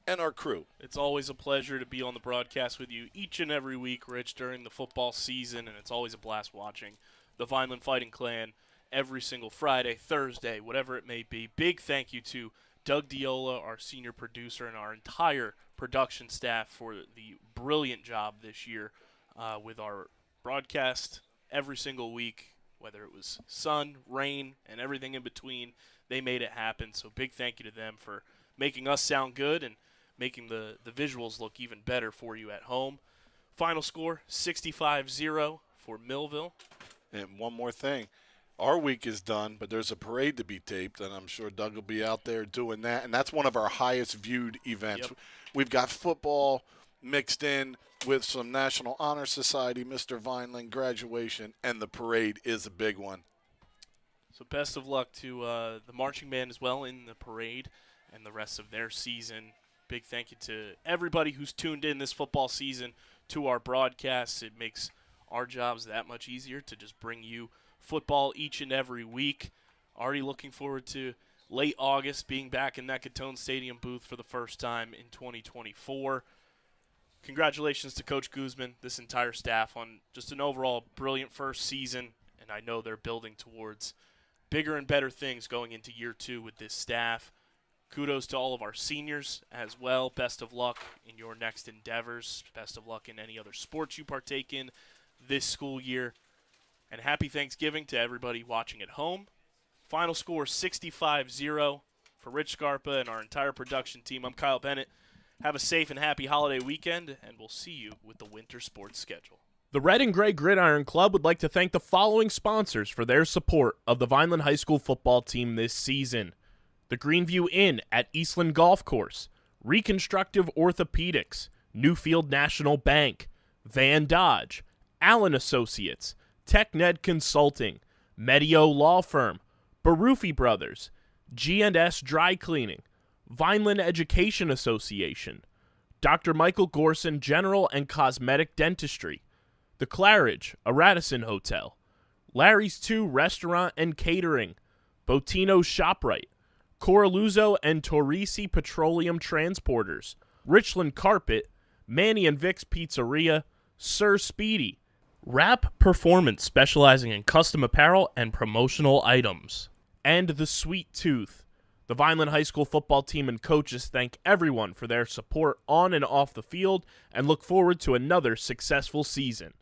And our crew. It's always a pleasure to be on the broadcast with you each and every week, Rich, during the football season, and it's always a blast watching the Vineland Fighting Clan every single Friday, Thursday, whatever it may be. Big thank you to Doug Diola, our senior producer, and our entire production staff for the brilliant job this year with our broadcast every single week, whether it was sun, rain, and everything in between. They made it happen, so big thank you to them for making us sound good and making the visuals look even better for you at home. Final score, 65-0 for Millville. And one more thing. Our week is done, but there's a parade to be taped, and I'm sure Doug will be out there doing that. And that's one of our highest viewed events. Yep. We've got football mixed in with some National Honor Society, Mr. Vineland graduation, and the parade is a big one. So best of luck to the marching band as well in the parade and the rest of their season. Big thank you to everybody who's tuned in this football season to our broadcasts. It makes our jobs that much easier to just bring you football each and every week. Already looking forward to late August being back in that Catone Stadium booth for the first time in 2024. Congratulations to Coach Guzman, this entire staff, on just an overall brilliant first season, and I know they're building towards bigger and better things going into year 2 with this staff. Kudos to all of our seniors as well. Best of luck in your next endeavors. Best of luck in any other sports you partake in this school year. And happy Thanksgiving to everybody watching at home. Final score, 65-0 for Rich Scarpa and our entire production team. I'm Kyle Bennett. Have a safe and happy holiday weekend, and we'll see you with the winter sports schedule. The Red and Gray Gridiron Club would like to thank the following sponsors for their support of the Vineland High School football team this season. The Greenview Inn at Eastland Golf Course, Reconstructive Orthopedics, Newfield National Bank, Van Dodge, Allen Associates, TechNed Consulting, Medio Law Firm, Barufi Brothers, G&S Dry Cleaning, Vineland Education Association, Dr. Michael Gorson General and Cosmetic Dentistry, The Claridge, a Radisson Hotel, Larry's 2 Restaurant and Catering, Botino's ShopRite, Coraluzzo and Torrisi Petroleum Transporters, Richland Carpet, Manny and Vic's Pizzeria, Sir Speedy, Rap Performance, specializing in custom apparel and promotional items, and The Sweet Tooth. The Vineland High School football team and coaches thank everyone for their support on and off the field and look forward to another successful season.